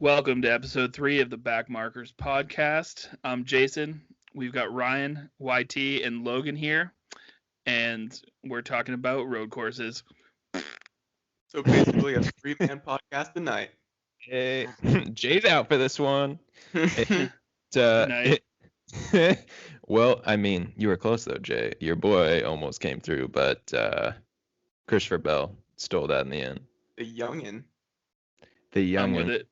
Welcome to episode 3 of the Backmarkers podcast. I'm Jason. We've got Ryan, YT, and Logan here, and we're talking about road courses. So basically, a three-man podcast tonight. Hey, Jay's out for this one. Good night. Well, I mean, you were close though, Jay. Your boy almost came through, but Christopher Bell stole that in the end. The youngin. I'm with it.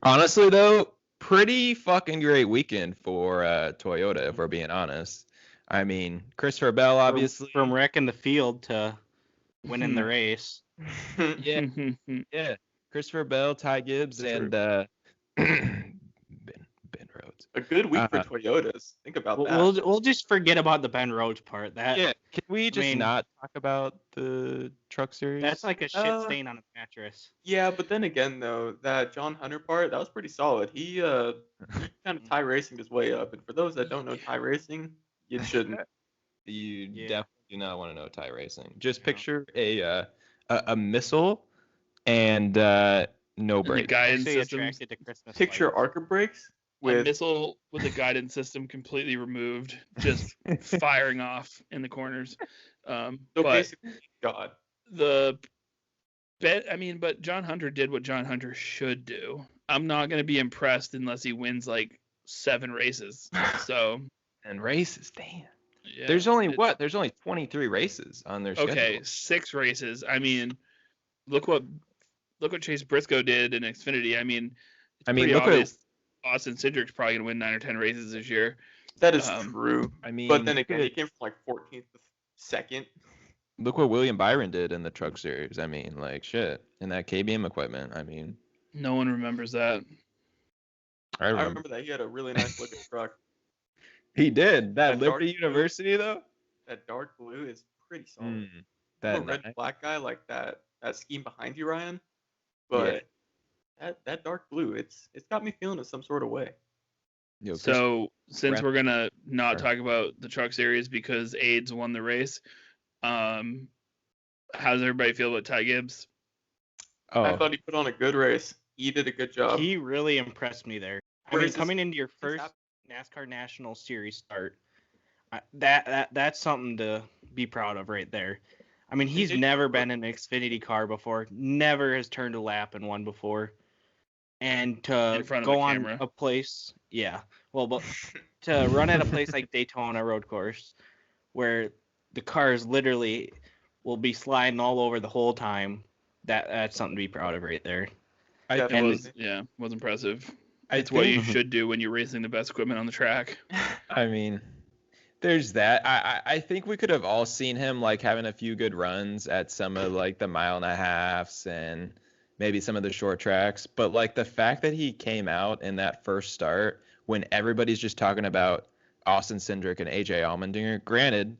Honestly, though, pretty fucking great weekend for Toyota, if we're being honest. I mean, Christopher Bell, obviously. From wrecking the field to winning the race. Yeah. Christopher Bell, Ty Gibbs, and Ben Rhodes. A good week for Toyotas. Think about that. We'll just forget about the Ben Rhodes part. Can we just not talk about the truck series? That's like a shit stain on a mattress. Yeah, but then again, though, that John Hunter part, that was pretty solid. He kind of tie racing his way up. And for those that don't know tie racing, you shouldn't. You definitely do not want to know tie racing. Just picture a missile and no brakes. Guidance Actually system. to Christmas Picture lights. Arca brakes A with missile with a guidance system completely removed, just firing off in the corners. so But basically God. but John Hunter did what John Hunter should do. I'm not going to be impressed unless he wins like 7 races. So And races, damn. yeah, There's only 23 races on their schedule. okay, 6 races. I mean, look what Chase Briscoe did in Xfinity. I mean, pretty look obvious Austin Cindric's probably going to win 9 or 10 races this year. That is true. I mean, But then again, he came from like 14th to 2nd. look what William Byron did in the truck series. I mean, like shit, in that KBM equipment. I mean, No one remembers that. I I remember. remember that he had a really nice looking truck. He did. That That Liberty dark- University though. That dark blue is pretty solid. I'm That a red night. black guy like that scheme behind you, Ryan. But that dark blue, it's got me feeling in some sort of way. Yo, Chris- So since Brad- we're gonna not Sorry. talk about the truck series because AIDS won the race, how does everybody feel about Ty Gibbs? I oh, thought he put on a good race. He did a good job. He really impressed me there. I Where mean, is this- coming into your first NASCAR National Series start, that's something to be proud of right there. I mean, he's did- never been in an Xfinity car before, never has turned a lap in one before, and to In front of go a on camera. a place, but to run at a place like Daytona Road Course, where the cars literally will be sliding all over the whole time, that's something to be proud of right there. I It Definitely. was impressive. I It's what you think- should do when you're racing the best equipment on the track. I mean, there's that. I think we could have all seen him like having a few good runs at some of like the 1.5 miles and maybe some of the short tracks. But like the fact that he came out in that first start when everybody's just talking about Austin Cindric and AJ Allmendinger. Granted,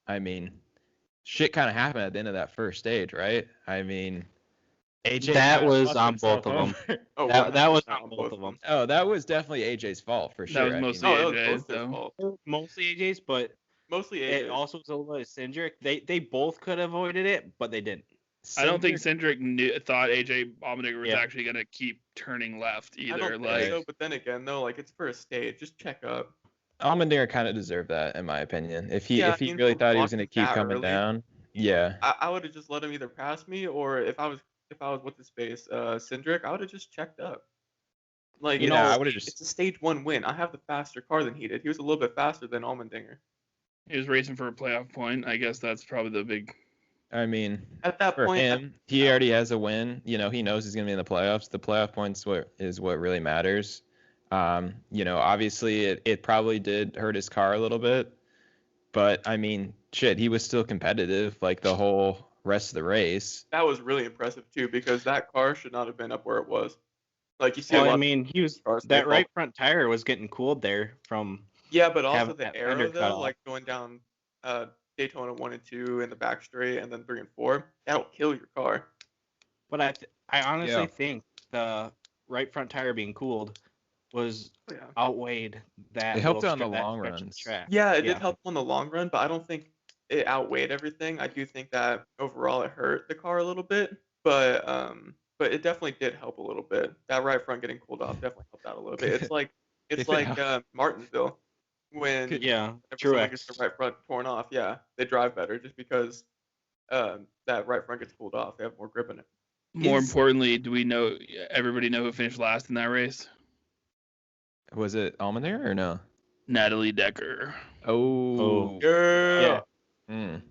I mean, shit kind of happened at the end of that first stage, right? I mean, AJ That kinda was fucked on himself both of them. over. Oh, That was 100% on both of them. Oh, that was definitely AJ's fault for sure. was I mean, mostly No, that was AJ's, both their though. fault. Mostly AJ's, but Mostly it AJ. also was a little bit of Cindric. They both could have avoided it, but they didn't. I don't think Cindric- Cindric thought AJ Allmendinger was Yeah. actually gonna keep turning left I either. don't think Like, so, but then again, though, like it's for a stage. Just check up. Allmendinger kind of deserved that, in my opinion. If he Yeah, if he I mean, really for thought he was going to blocking keep that coming early. down, yeah. I would have just let him either pass me, or if I was with his face, Cindric, I would have just checked up. Like, You you know, know, I would've it's just- a stage 1 win. I have the faster car than he did. He was a little bit faster than Allmendinger. he was racing for a playoff point. I guess that's probably the big. I mean, At that for point, him, he already has a win. You know, he knows he's going to be in the playoffs. The playoff points is what really matters. You know, obviously it probably did hurt his car a little bit, but I mean, shit, he was still competitive like the whole rest of the race. that was really impressive too, because that car should not have been up where it was. Like you see, Well, a lot I mean, he was cars that they right fall- front tire was getting cooled there from. Yeah, but also have the that arrow fender cut though, off. like going down Daytona 1 and 2 in the back straight, and then 3 and 4, that'll kill your car. But I honestly Yeah. think the right front tire being cooled was Yeah. outweighed that. It helped little on the stretch- that long stretch of the runs. track. Yeah, it Yeah. did help on the long run, but I don't think it outweighed everything. I do think that overall it hurt the car a little bit, but but it definitely did help a little bit. That right front getting cooled off definitely helped out a little bit. It's like If it help- Martinsville when Yeah, whenever someone gets Truex. the right front torn off, yeah, they drive better just because that right front gets pulled off. They have more grip in it. More Is- importantly, do we know everybody know who finished last in that race? Was it Almaner or no? Natalie Decker. Oh. Yeah. Mm.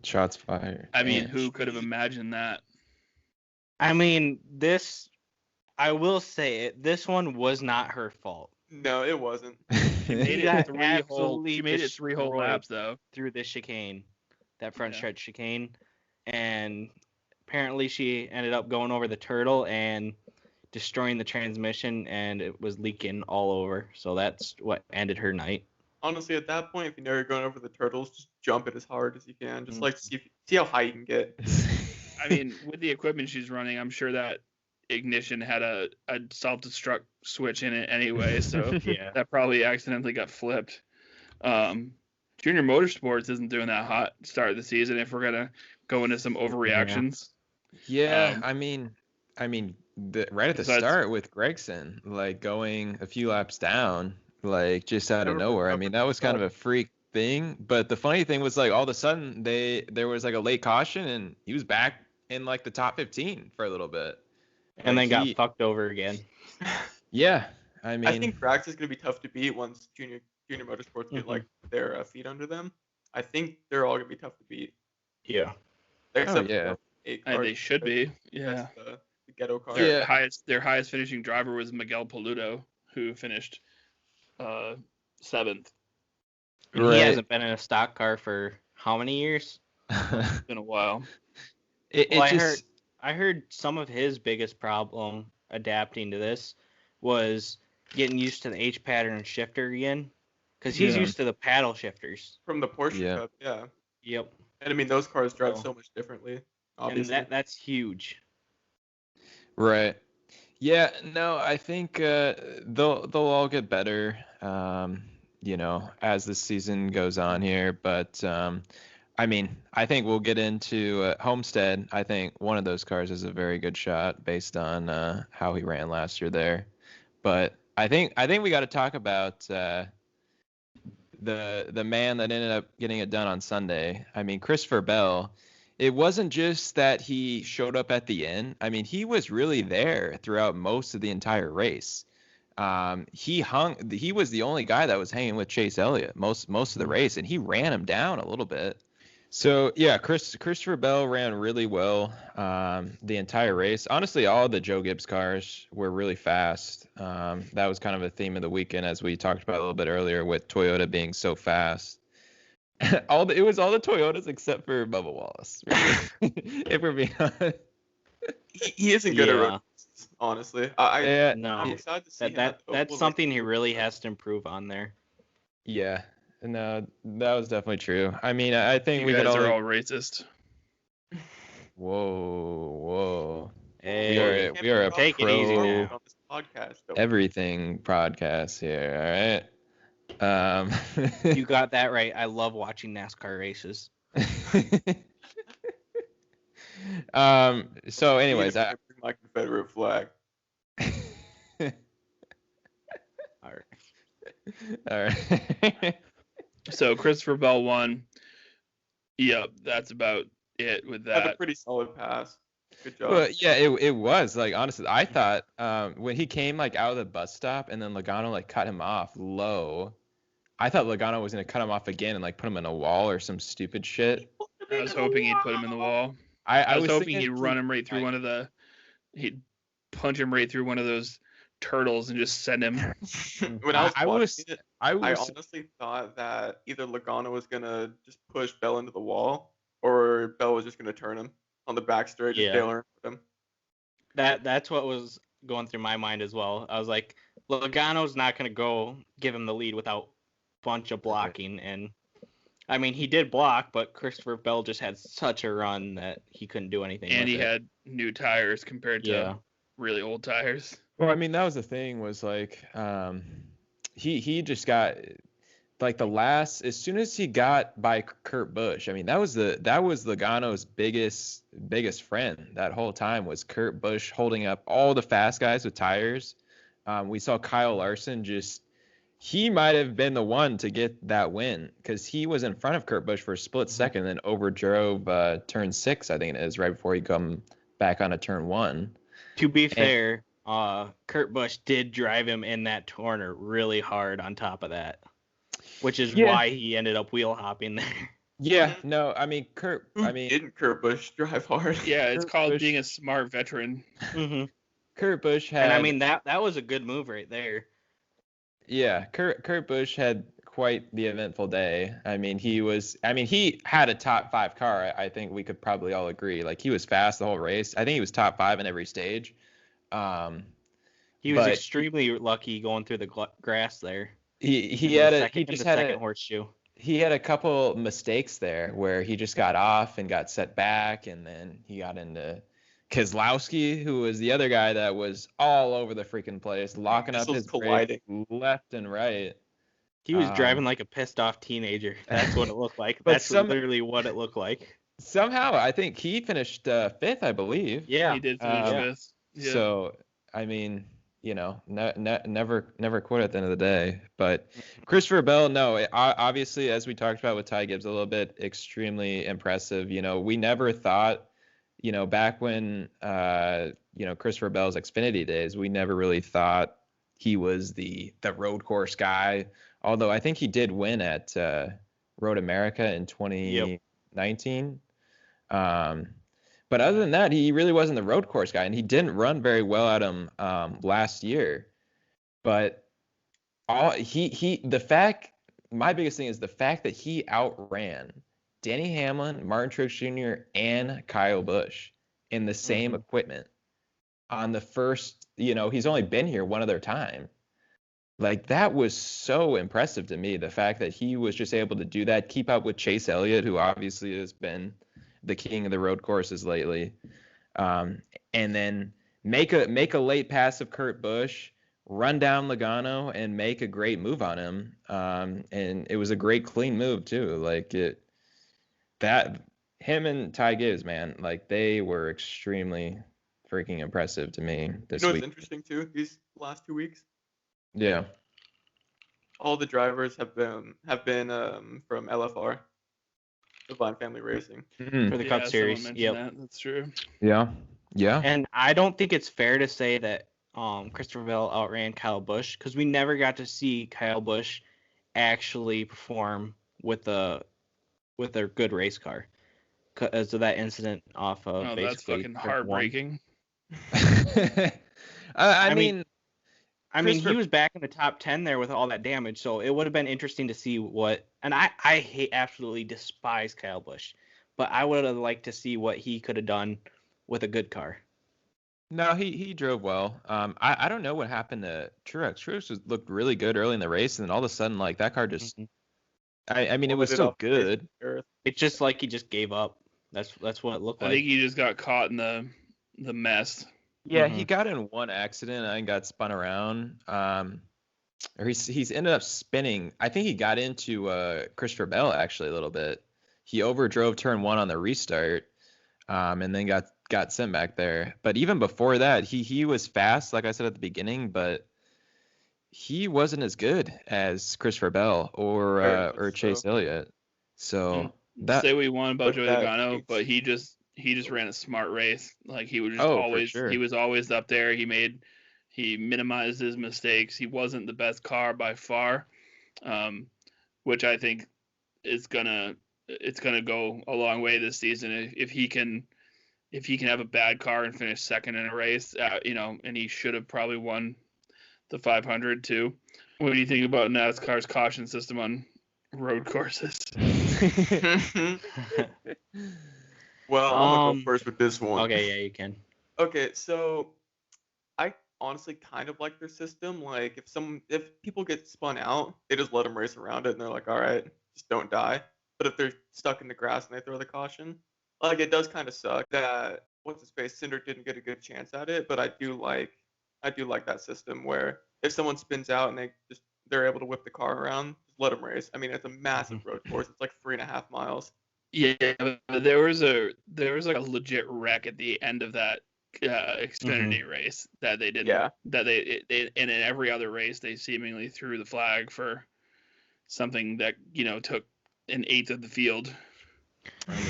Shots fired. I mean, Damn. who could have imagined that? I mean, I will say it. This one was not her fault. No, it wasn't. She made got it 3 whole. absolutely She made it 3 whole destroyed. laps though. Through this chicane, that front Yeah. stretch chicane, and apparently she ended up going over the turtle and destroying the transmission, and it was leaking all over. So that's what ended her night. Honestly, at that point, if you know you're going over the turtles, just jump it as hard as you can. Just Mm. like see how high you can get. I mean, with the equipment she's running, I'm sure that ignition had a self-destruct switch in it anyway, so Yeah. that probably accidentally got flipped. Junior Motorsports isn't doing that hot start of the season if we're gonna go into some overreactions. Yeah, Um, I mean, right at the besides- start with Gregson, like going a few laps down, like just out of Never nowhere. I recovered mean, that was kind of a freak thing. But the funny thing was, like, all of a sudden there was like a late caution, and he was back in like the top 15 for a little bit. And Like, then got he- fucked over again. Yeah, I mean, I think Brax is going to be tough to beat once Junior Motorsports get like their feet under them. I think they're all going to be tough to beat. Yeah. Except yeah. for the 8 And cars. they should be. Yeah. That's the ghetto car. Yeah. Their highest finishing driver was Miguel Paludo, who finished 7th. He Right. hasn't been in a stock car for how many years? It's been a while. it Well, just I heard some of his biggest problem adapting to this was getting used to the H pattern shifter again, because he's Yeah. used to the paddle shifters. From the Porsche Yeah. Cup, yeah. Yep. And I mean, those cars drive Oh. so much differently. And Obviously. that's huge. Right. Yeah, no, I think they'll all get better, as the season goes on here. But I mean, I think we'll get into Homestead. I think one of those cars is a very good shot based on how he ran last year there. But I think we got to talk about the man that ended up getting it done on Sunday. I mean, Christopher Bell. It wasn't just that he showed up at the end. I mean, he was really there throughout most of the entire race. He was the only guy that was hanging with Chase Elliott most of the race, and he ran him down a little bit. So yeah, Christopher Bell ran really well the entire race. Honestly, all the Joe Gibbs cars were really fast. That was kind of a theme of the weekend, as we talked about a little bit earlier, with Toyota being so fast. It was all the Toyotas except for Bubba Wallace. Really. If we're being honest. He isn't good at Yeah. road courses, honestly. I'm No, excited to see him at that's the Oval and, something like, he really has to improve on there. Yeah, no, that was definitely true. I mean, I think You we could guys all. are all racist. Whoa. Hey, we are a Take it easy pro now. on this podcast. Though. everything podcast here. All right. You got that right. I love watching NASCAR races. So anyways, I bring my Confederate flag. All right. all right. So Christopher Bell won. Yep, that's about it with Had a that. pretty solid pass. Good job. Well, yeah, it was like, honestly, I thought when he came like out of the bus stop and then Logano like cut him off low, I thought Logano was gonna cut him off again and like put him in a wall or some stupid shit. I was hoping he'd put him in the wall. I I was hoping thinking, he'd run him right through he'd punch him right through one of those turtles and just send him. When I was I watching was- it, I I was honestly thought that either Logano was gonna just push Bell into the wall, or Bell was just gonna turn him on the back straight, just Yeah. tailer him. That's what was going through my mind as well. I was like, Logano's not gonna go give him the lead without a bunch of blocking, and I mean he did block, but Christopher Bell just had such a run that he couldn't do anything. And with he it. had new tires compared to Yeah. really old tires. Well, I mean, that was the thing was like, he just got like as soon as he got by Kurt Busch, I mean that was Logano's biggest friend that whole time was Kurt Busch holding up all the fast guys with tires. We saw Kyle Larson he might have been the one to get that win because he was in front of Kurt Busch for a split second, then overdrove turn 6, I think it is, right before he come back onto turn 1. To be fair, Kurt Busch did drive him in that corner really hard on top of that, which is why he ended up wheel hopping there. Yeah, no, I mean didn't Kurt Busch drive hard? Yeah, it's called Busch. being a smart veteran. Mm-hmm. Kurt Busch had, And I mean that was a good move right there. yeah, Kurt Busch had quite the eventful day. I mean, he had a top 5 car. I think we could probably all agree. Like he was fast the whole race. I think he was top 5 in every stage. He was extremely lucky going through the grass there. He just had second horseshoe. He had a couple mistakes there where he just got off and got set back, and then he got into Keselowski, who was the other guy that was all over the freaking place, locking up his brakes left and right. He was driving like a pissed off teenager. That's what it looked like. That's literally what it looked like. Somehow, I think he finished 5th, I believe. Yeah, he did finish 5th. Yeah. So, I mean, never quit at the end of the day. But Christopher Bell, no, obviously, as we talked about with Ty Gibbs a little bit, extremely impressive. We never thought, back when, Christopher Bell's Xfinity days, we never really thought he was the road course guy. Although I think he did win at Road America in 2019. But other than that, he really wasn't the road course guy, and he didn't run very well at him last year. But my biggest thing is the fact that he outran Denny Hamlin, Martin Truex Jr., and Kyle Busch in the same equipment on the first. He's only been here one other time. Like, that was so impressive to me, the fact that he was just able to do that, keep up with Chase Elliott, who obviously has been the king of the road courses lately, and then make a late pass of Kurt Busch, run down Logano, and make a great move on him. And it was a great clean move too. Him and Ty Gibbs, man, like they were extremely freaking impressive to me this week. What's interesting too, these last 2 weeks? Yeah. All the drivers have been from LFR, Divine Family Racing, for the Cup Series. That's true. Yeah. And I don't think it's fair to say that Christopher Bell outran Kyle Busch, because we never got to see Kyle Busch actually perform with their good race car because of that incident off of. Oh, that's fucking heartbreaking. I mean, he was back in the top 10 there with all that damage, so it would have been interesting to see what. And I absolutely despise Kyle Busch, but I would have liked to see what he could have done with a good car. No, he drove well. I don't know what happened to Truex. Truex looked really good early in the race, and then all of a sudden, like, that car just. I mean, it was still good. It's just like he just gave up. That's what it looked like. I think he just got caught in the mess. Yeah, he got in one accident and got spun around. Or he's ended up spinning. I think he got into Christopher Bell actually a little bit. He overdrove turn 1 on the restart, and then got sent back there. But even before that, he was fast, like I said at the beginning, but he wasn't as good as Christopher Bell or Chase Elliott. So say what you want about Joey Logano, but he just ran a smart race. Like he was he was always up there. He minimized his mistakes. He wasn't the best car by far, which I think it's gonna go a long way this season if he can have a bad car and finish second in a race. And he should have probably won the 500 too. What do you think about NASCAR's caution system on road courses? Well, I'm gonna go first with this one. Okay, yeah, you can. Okay, so I honestly kind of like their system. Like, if people get spun out, they just let them race around it, and they're like, all right, just don't die. But if they're stuck in the grass and they throw the caution, like, it does kind of suck that Cinder didn't get a good chance at it. But I do like that system where if someone spins out and they're able to whip the car around, let them race. I mean, it's a massive road course. It's like 3.5 miles. Yeah, but there was like a legit wreck at the end of that Xfinity race that they didn't. Yeah. That they and in every other race they seemingly threw the flag for something that took an eighth of the field.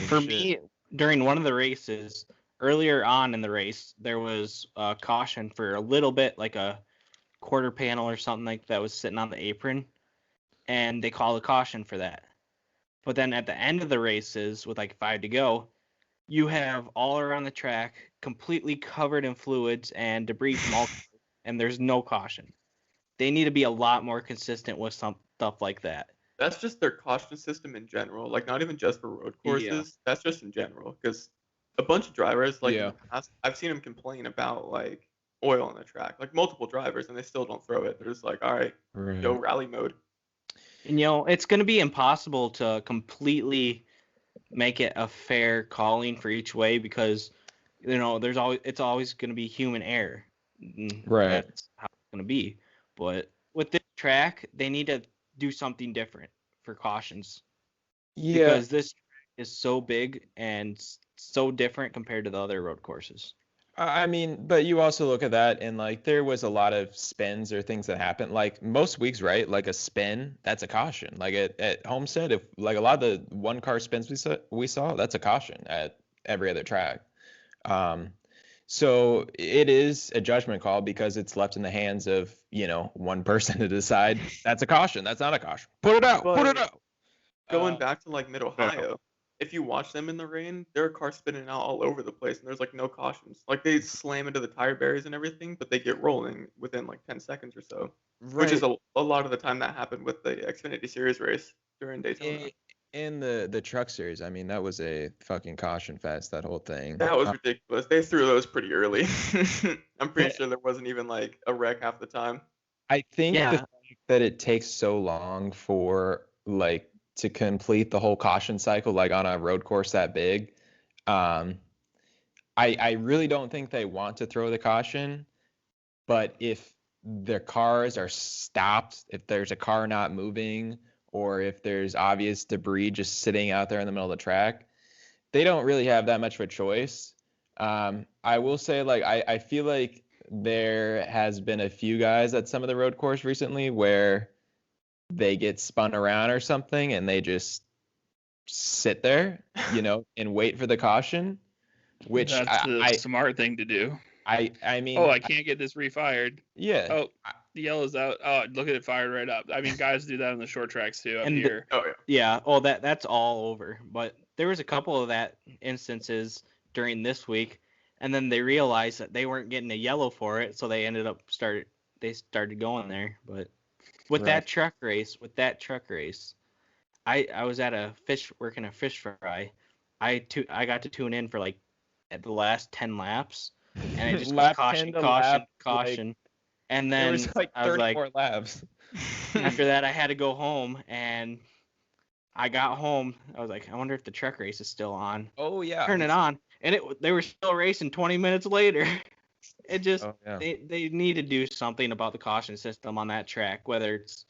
For me, during one of the races earlier on in the race, there was a caution for a little bit, like a quarter panel or something like that was sitting on the apron, and they called a caution for that. But then at the end of the races, with like 5 to go, you have all around the track completely covered in fluids and debris from all, and there's no caution. They need to be a lot more consistent with some stuff like that. That's just their caution system in general. Like, not even just for road courses. Yeah. That's just in general. Because a bunch of drivers, like in the past, I've seen them complain about like oil on the track, like multiple drivers, and they still don't throw it. They're just like, all right. Go rally mode. And it's going to be impossible to completely make it a fair calling for each way because it's always going to be human error. Right. That's how it's going to be. But with this track, they need to do something different for cautions. Yeah. Because this track is so big and so different compared to the other road courses. I mean, but you also look at that and like there was a lot of spins or things that happened. Like most weeks, right? Like a spin, that's a caution. Like at Homestead, if like a lot of the one car spins we saw, that's a caution at every other track. So it is a judgment call because it's left in the hands of one person to decide that's a caution, that's not a caution. Put it out. Going back to like Mid-Ohio. If you watch them in the rain, there are cars spinning out all over the place, and there's like no cautions. Like they slam into the tire barriers and everything, but they get rolling within like 10 seconds or so. Right. Which is a lot of the time that happened with the Xfinity Series race during Daytona. In the Truck Series, I mean, that was a fucking caution fest, that whole thing. That was ridiculous. They threw those pretty early. I'm pretty sure there wasn't even like a wreck half the time. I think the fact that it takes so long for like to complete the whole caution cycle, like on a road course that big, I really don't think they want to throw the caution. But if their cars are stopped, if there's a car not moving, or if there's obvious debris just sitting out there in the middle of the track, they don't really have that much of a choice. I will say, like, I feel like there has been a few guys at some of the road course recently where they get spun around or something and they just sit there, and wait for the caution, which that's the smart thing to do. I mean, I can't get this refired. Yeah. Oh, the yellow's out. Oh, look at it fired right up. I mean, guys do that on the short tracks too up here. Yeah. Oh, that's all over. But there was a couple of that instances during this week, and then they realized that they weren't getting a yellow for it, so they ended up started going there. But that truck race, I was at working a fish fry. I got to tune in for like at the last 10 laps, and I just caution. And then there was like 30 more laps. After that, I had to go home, and I got home. I was like, I wonder if the truck race is still on. Oh yeah. Turn it on, and they were still racing 20 minutes later. It just they need to do something about the caution system on that track, whether it's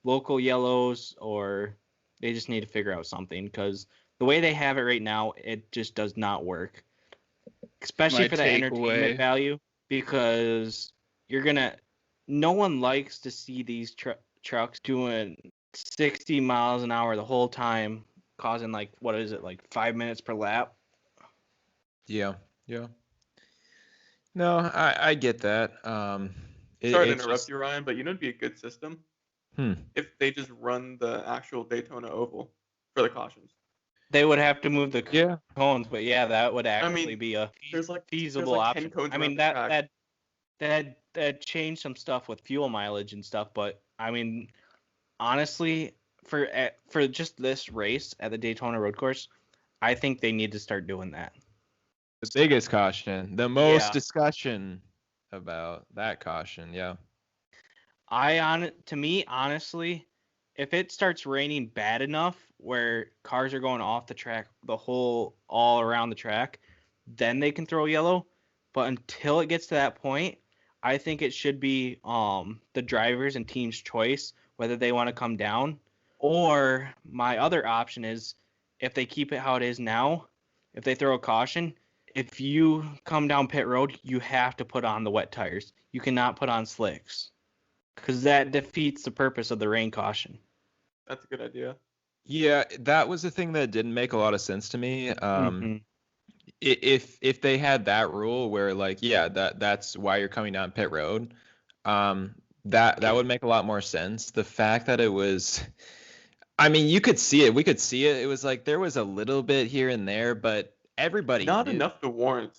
local yellows or they just need to figure out something, because the way they have it right now, it just does not work, especially for the entertainment value, because no one likes to see these trucks doing 60 miles an hour the whole time, causing like 5 minutes per lap. Yeah. No, I get that. Sorry to interrupt you, Ryan, but it'd be a good system if they just run the actual Daytona Oval for the cautions. They would have to move the cones, but that would actually be a feasible option. I mean, that changed some stuff with fuel mileage and stuff, but I mean, honestly, for just this race at the Daytona Road Course, I think they need to start doing that. The biggest caution, the most discussion about that caution, to me, honestly, if it starts raining bad enough where cars are going off the track all around the track, then they can throw yellow. But until it gets to that point, I think it should be the drivers and team's choice whether they want to come down. Or my other option is, if they keep it how it is now, if they throw a caution, if you come down pit road, you have to put on the wet tires. You cannot put on slicks, because that defeats the purpose of the rain caution. That's a good idea. Yeah, that was the thing that didn't make a lot of sense to me. If they had that rule where like, yeah, that's why you're coming down pit road, that would make a lot more sense. The fact that it was, I mean, you could see it. We could see it. It was like there was a little bit here and there, but everybody not knew. Enough to warrant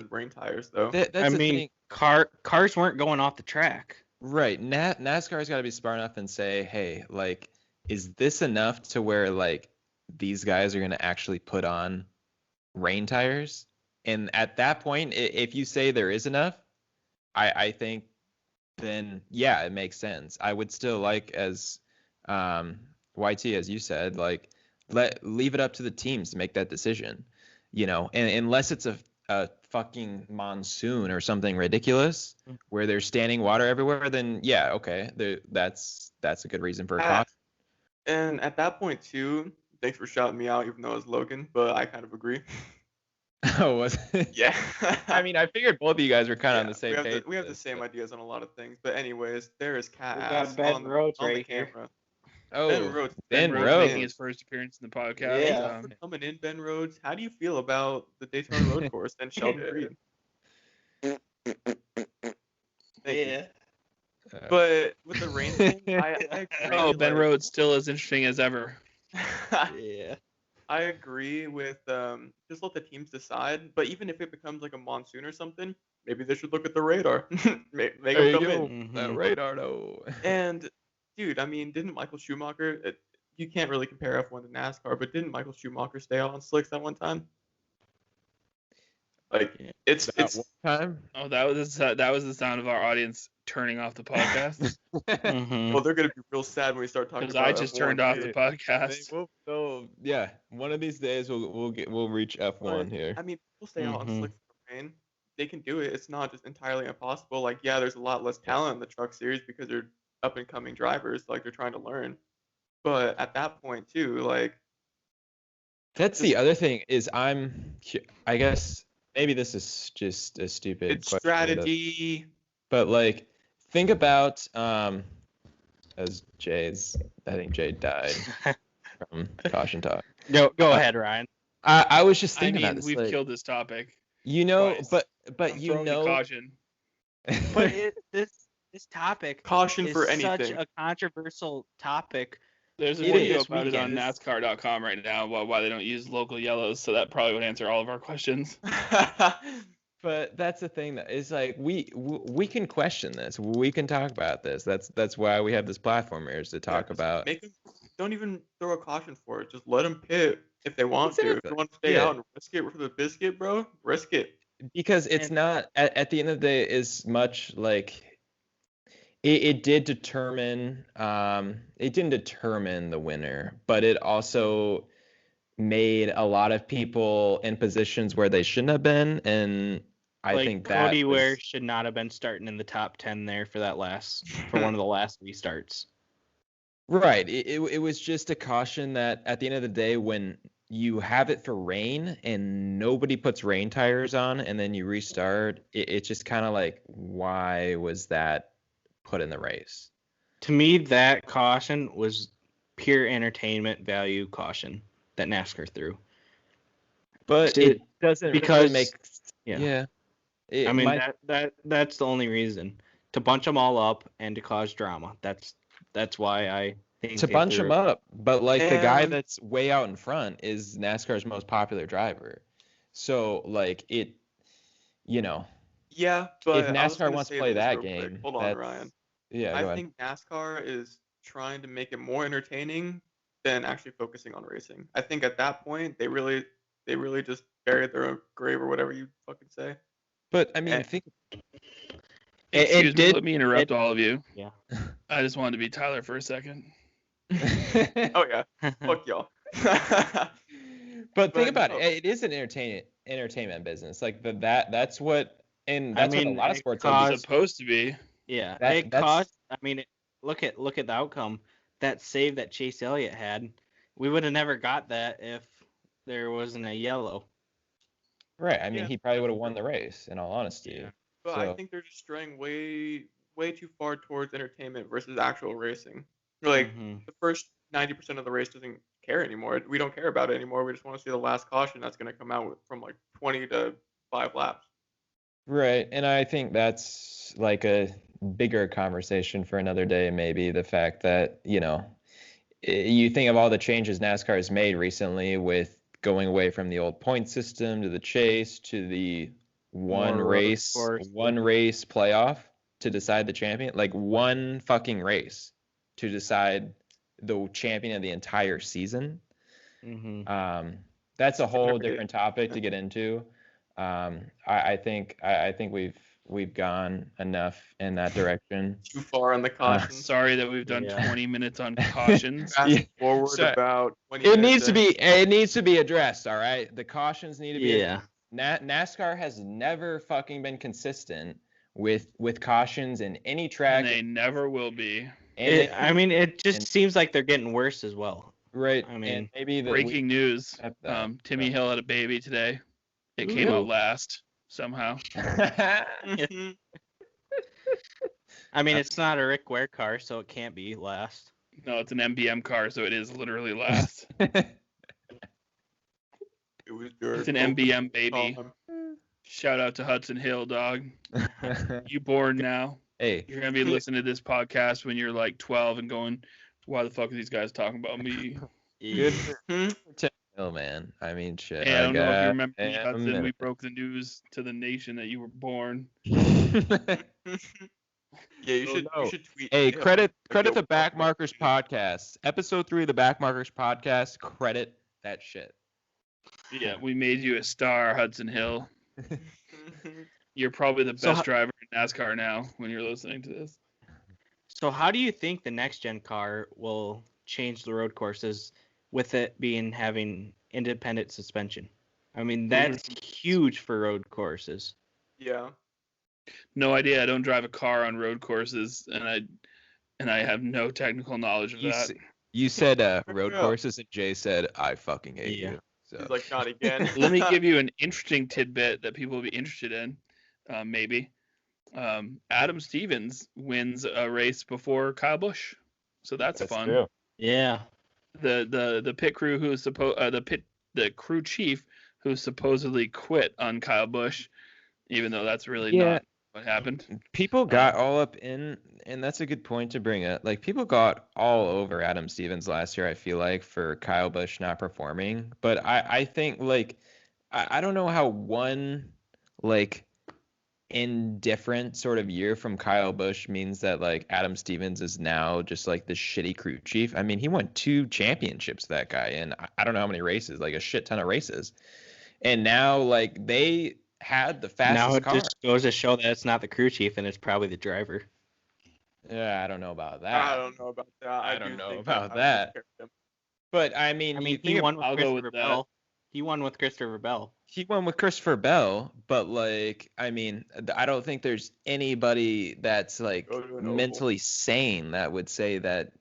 rain tires though. That's the thing. Cars weren't going off the track. Right. NASCAR's got to be smart enough and say, hey, like, is this enough to where like these guys are going to actually put on rain tires? And at that point, if you say there is enough, I think then yeah, it makes sense. I would still like, as YT, as you said, like leave it up to the teams to make that decision, you know, and unless it's a fucking monsoon or something ridiculous where there's standing water everywhere, then yeah, okay, that's a good reason for a caution. And at that point too, thanks for shouting me out, even though it was Logan, but I kind of agree. Oh, was it? Yeah. I mean, I figured both of you guys were kind of on the same page. We have the same ideas on a lot of things, but anyways, there is cat ass on the camera. Oh, Ben Rhodes making his first appearance in the podcast. Yeah, coming in, Ben Rhodes. How do you feel about the Daytona Road Course and Sheldon Creed? Yeah. But with the rain thing, I agree. Oh, Ben Rhodes still as interesting as ever. Yeah. I agree with just let the teams decide. But even if it becomes like a monsoon or something, maybe they should look at the radar. Make them come in. The radar, though. And dude, I mean, didn't Michael Schumacher? You can't really compare F1 to NASCAR, but didn't Michael Schumacher stay out on slicks that one time? Like it's one time. Oh, that was the sound of our audience turning off the podcast. Well, they're gonna be real sad when we start talking about. Because I just turned off the podcast. Yeah, one of these days we'll reach F1 here. I mean, people stay out on slicks for rain. They can do it. It's not just entirely impossible. Like, yeah, there's a lot less talent in the truck series because they're up and coming drivers. Like, they're trying to learn. But at that point too, like, that's the other thing is I guess maybe this is just a stupid question, strategy. But like, think about as I think Jay died from Caution Talk. Go ahead, Ryan. I was just thinking about this. We've killed this topic. You know, twice. but you know, caution. But this topic caution is for anything. Such a controversial topic. There's a video about it on NASCAR.com right now about why they don't use local yellows, so that probably would answer all of our questions. But that's the thing that is like we can question this. We can talk about this. That's why we have this platform here, is to talk about. Don't even throw a caution for it. Just let them pit if they want to. If they want to stay out and risk it for the biscuit, bro, risk it. Because it's not at the end of the day as much like. It did determine. It didn't determine the winner, but it also made a lot of people in positions where they shouldn't have been, and I think that Cody Ware should not have been starting in the top 10 there for one of the last restarts. Right. It was just a caution that at the end of the day, when you have it for rain and nobody puts rain tires on, and then you restart, it's just kind of like, why was that put in the race? To me, that caution was pure entertainment value caution that NASCAR threw. But it doesn't because really make I mean, that's the only reason, to bunch them all up and to cause drama. That's why I think to bunch them up. But like the guy that's way out in front is NASCAR's most popular driver. So like it, you know. Yeah, but if NASCAR wants to play that game, hold on, Ryan. Yeah, I think NASCAR is trying to make it more entertaining than actually focusing on racing. I think at that point they really just buried their own grave, or whatever you fucking say. But I mean, think. Let me interrupt all of you. Yeah. I just wanted to be Tyler for a second. Oh yeah, fuck y'all. But think about it. It is an entertainment business. Like that's what, and that's what a lot of sports are supposed to be. Yeah, it cost. I mean, look at the outcome. that save that Chase Elliott had, we would have never got that if there wasn't a yellow. Right. I mean, he probably would have won the race, in all honesty. Yeah. But I think they're just straying way too far towards entertainment versus actual racing. Like, the first 90% of the race doesn't care anymore. We don't care about it anymore. We just want to see the last caution that's going to come out from like 20 to 5 laps. Right. And I think that's like a bigger conversation for another day, maybe. The fact that, you think of all the changes NASCAR has made recently with going away from the old point system to the chase to the one race playoff to decide the champion, like one fucking race to decide the champion of the entire season. That's a whole different topic to get into. I think we've gone enough in that direction. Too far on the caution. Sorry that we've done 20 minutes on cautions. Fast forward about 20 it minutes. It needs to be addressed, all right? The cautions need to be Yeah. NASCAR has never fucking been consistent with cautions in any track. And they never will be. It just seems like they're getting worse as well. Right. I mean, and maybe breaking news. Timmy Hill had a baby today. It came out last somehow. I mean, it's not a Rick Ware car, so it can't be last. No, it's an MBM car, so it is literally last. It's an MBM baby. Shout out to Hudson Hill, dog. You born now. Hey. You're going to be listening to this podcast when you're like 12 and going, why the fuck are these guys talking about me? Good for Hill, man. I mean, shit. Hey, I don't know if you remember me, Hudson. We broke the news to the nation that you were born. Yeah, you should tweet. Hey, credit the Backmarkers podcast. Episode 3 of the Backmarkers podcast. Credit that shit. Yeah, we made you a star, Hudson Hill. You're probably the best driver in NASCAR now when you're listening to this. So how do you think the next gen car will change the road courses with it having independent suspension? I mean, that's huge for road courses. Yeah. No idea. I don't drive a car on road courses, and I have no technical knowledge of that. You said road courses, and Jay said, I fucking hate you. So. He's like, not again. Let me give you an interesting tidbit that people will be interested in, maybe. Adam Stevens wins a race before Kyle Busch, so that's fun. True. Yeah. The pit crew the crew chief who supposedly quit on Kyle Busch, even though that's really not what happened. People got all up in, and that's a good point to bring up. Like, people got all over Adam Stevens last year, I feel like, for Kyle Busch not performing. But I think, like, I don't know how one, like, indifferent sort of year from Kyle Busch means that, like, Adam Stevens is now just, like, the shitty crew chief. I mean, he won 2 championships, that guy, and I don't know how many races, like, a shit ton of races. And now, like, they had the fastest car. Now it just goes to show that it's not the crew chief and it's probably the driver. Yeah, I don't know about that. I don't know about that. But I mean, he won with Christopher Bell. He won with Christopher Bell. He won with Christopher Bell, but like, I mean, I don't think there's anybody that's like mentally sane that would say that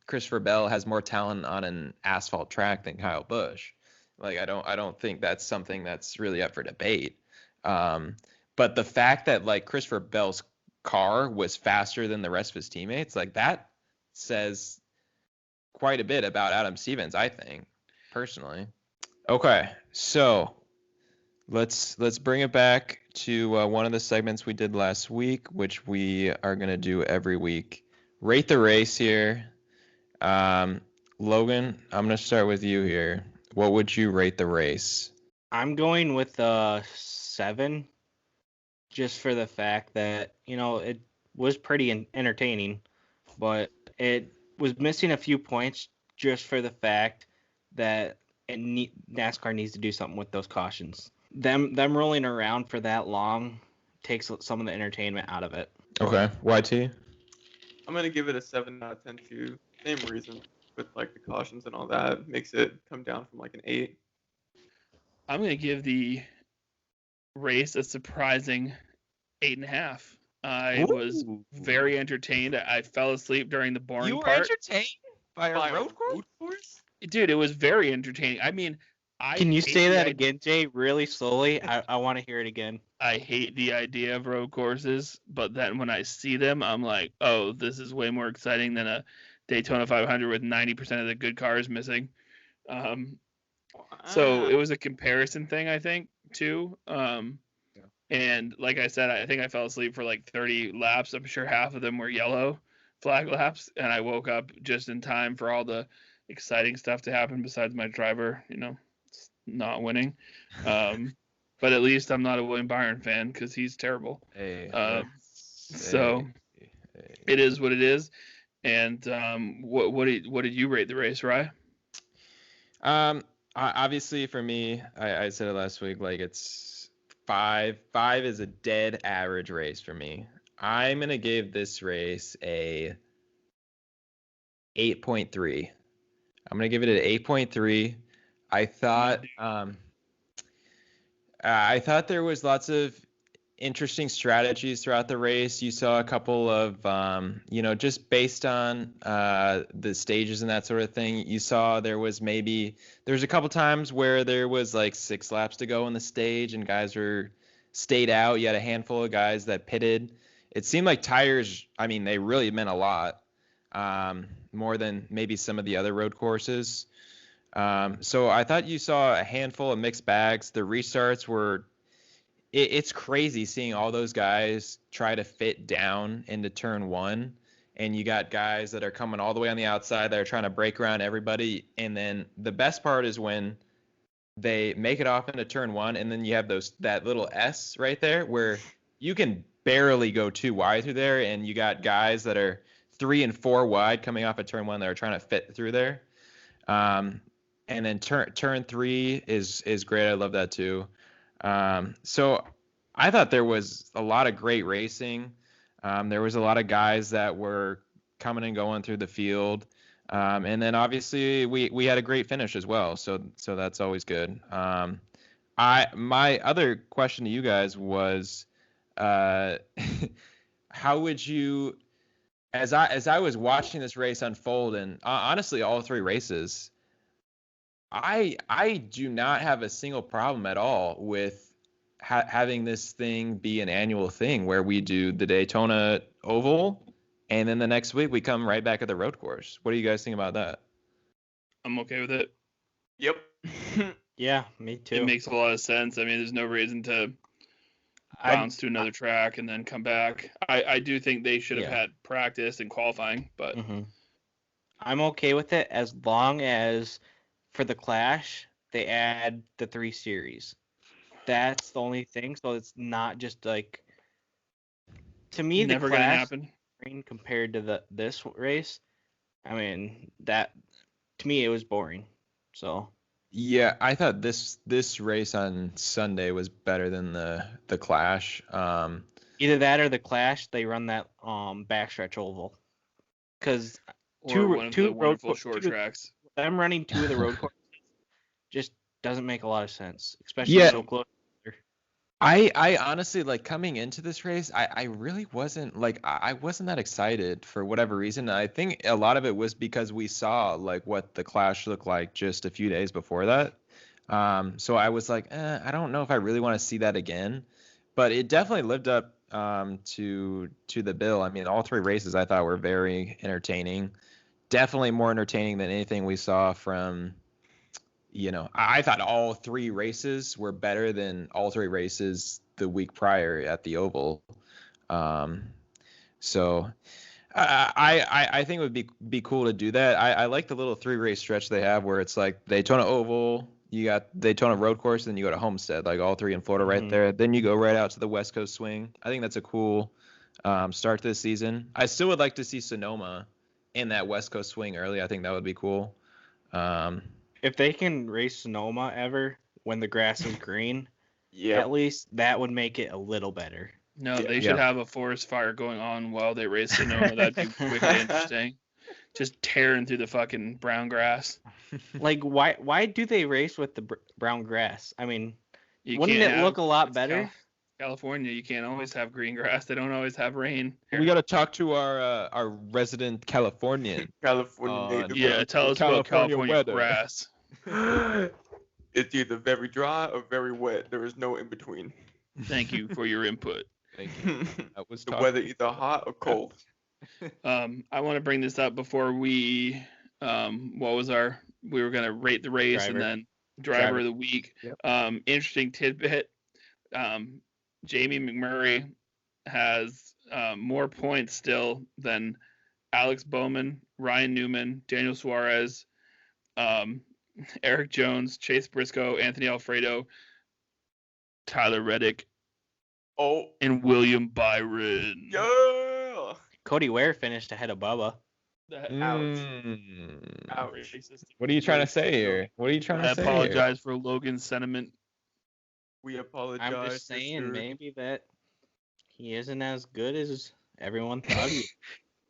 Christopher Bell has more talent on an asphalt track than Kyle Busch. Like, I don't think that's something that's really up for debate. But the fact that like Christopher Bell's car was faster than the rest of his teammates, like, that says quite a bit about Adam Stevens, I think, personally. Okay, so let's bring it back to one of the segments we did last week, which we are gonna do every week. Rate the race here. Logan, I'm gonna start with you here. What would you rate the race? I'm going with 7, just for the fact that, it was pretty entertaining, but it was missing a few points just for the fact that NASCAR needs to do something with those cautions. Them rolling around for that long takes some of the entertainment out of it. Okay, YT? I'm going to give it a 7 out of 10 too. Same reason. With like the cautions and all that, makes it come down from like an 8. I'm gonna give the race a surprising 8.5. I was very entertained. I fell asleep during the boring part. You were entertained? By a road course? Dude, it was very entertaining. I mean, Can you say that again, Jay, really slowly? I want to hear it again. I hate the idea of road courses, but then when I see them, I'm like, oh, this is way more exciting than a Daytona 500 with 90% of the good cars missing. So it was a comparison thing, I think, too. And like I said, I think I fell asleep for like 30 laps. I'm sure half of them were yellow flag laps, and I woke up just in time for all the exciting stuff to happen besides my driver, not winning. But at least I'm not a William Byron fan because he's terrible. So it is what it is. And what did you rate the race, Rye? Obviously for me, I said it last week, like it's 5. 5 is a dead average race for me. I'm gonna give this race a 8.3. I'm gonna give it an 8.3. I thought there was lots of interesting strategies throughout the race. You saw a couple of, just based on the stages and that sort of thing. You saw there's a couple times where there was like 6 laps to go in the stage and guys stayed out. You had a handful of guys that pitted. It seemed like tires, they really meant a lot, more than maybe some of the other road courses. So I thought you saw a handful of mixed bags. The restarts were, it's crazy seeing all those guys try to fit down into turn 1. And you got guys that are coming all the way on the outside that are trying to break around everybody. And then the best part is when they make it off into turn 1, and then you have that little S right there where you can barely go too wide through there. And you got guys that are 3 and 4 wide coming off of turn 1 that are trying to fit through there. And then turn 3 is great. I love that too. So I thought there was a lot of great racing. There was a lot of guys that were coming and going through the field. And then obviously we had a great finish as well. So that's always good. My other question to you guys was, how would you, as I was watching this race unfold, and honestly all 3 races, I do not have a single problem at all with having this thing be an annual thing where we do the Daytona Oval and then the next week we come right back at the road course. What do you guys think about that? I'm okay with it. Yep. Yeah, me too. It makes a lot of sense. There's no reason to bounce to another track and then come back. I do think they should have had practice and qualifying, but I'm okay with it as long as for the Clash they add the 3 series. That's the only thing. So it's not just like, to me, the never gonna happen compared to this race. That to me it was boring. So yeah, I thought this race on Sunday was better than the Clash. Either that or the Clash, they run that backstretch oval, because two wonderful short tracks. Them running 2 of the road courses just doesn't make a lot of sense, especially so close. I honestly, like, coming into this race, I really wasn't, like, I wasn't that excited for whatever reason. I think a lot of it was because we saw, like, what the Clash looked like just a few days before that. So I was like, I don't know if I really want to see that again. But it definitely lived up to the bill. All 3 races I thought were very entertaining. Definitely more entertaining than anything we saw from... I thought all 3 races were better than all 3 races the week prior at the Oval. So I think it would be cool to do that. I like the little 3-race stretch they have where it's like Daytona Oval, you got Daytona Road Course, then you go to Homestead, like all 3 in Florida right there. Then you go right out to the West Coast swing. I think that's a cool start to the season. I still would like to see Sonoma in that West Coast swing early. I think that would be cool. If they can race Sonoma ever when the grass is green, at least that would make it a little better. No, they should have a forest fire going on while they race Sonoma. That'd be wicked interesting. Just tearing through the fucking brown grass. Like, why do they race with the brown grass? Wouldn't it look a lot better? California, you can't always have green grass. They don't always have rain. We got to talk to our resident Californian. California native. Yeah, tell us about California weather. grass. It's either very dry or very wet. There is no in between. Thank you for your input. Thank you. That was the weather either hot or cold. I want to bring this up before we we were gonna rate the race and then driver of the week. Yep. Interesting tidbit. Jamie McMurray has more points still than Alex Bowman, Ryan Newman, Daniel Suarez, Eric Jones, Chase Briscoe, Anthony Alfredo, Tyler Reddick, and William Byron. Yeah. Cody Ware finished ahead of Bubba. Ouch. What are you trying to say here? What are you trying to say? I apologize for Logan's sentiment. We apologize. I'm just saying maybe that he isn't as good as everyone thought he.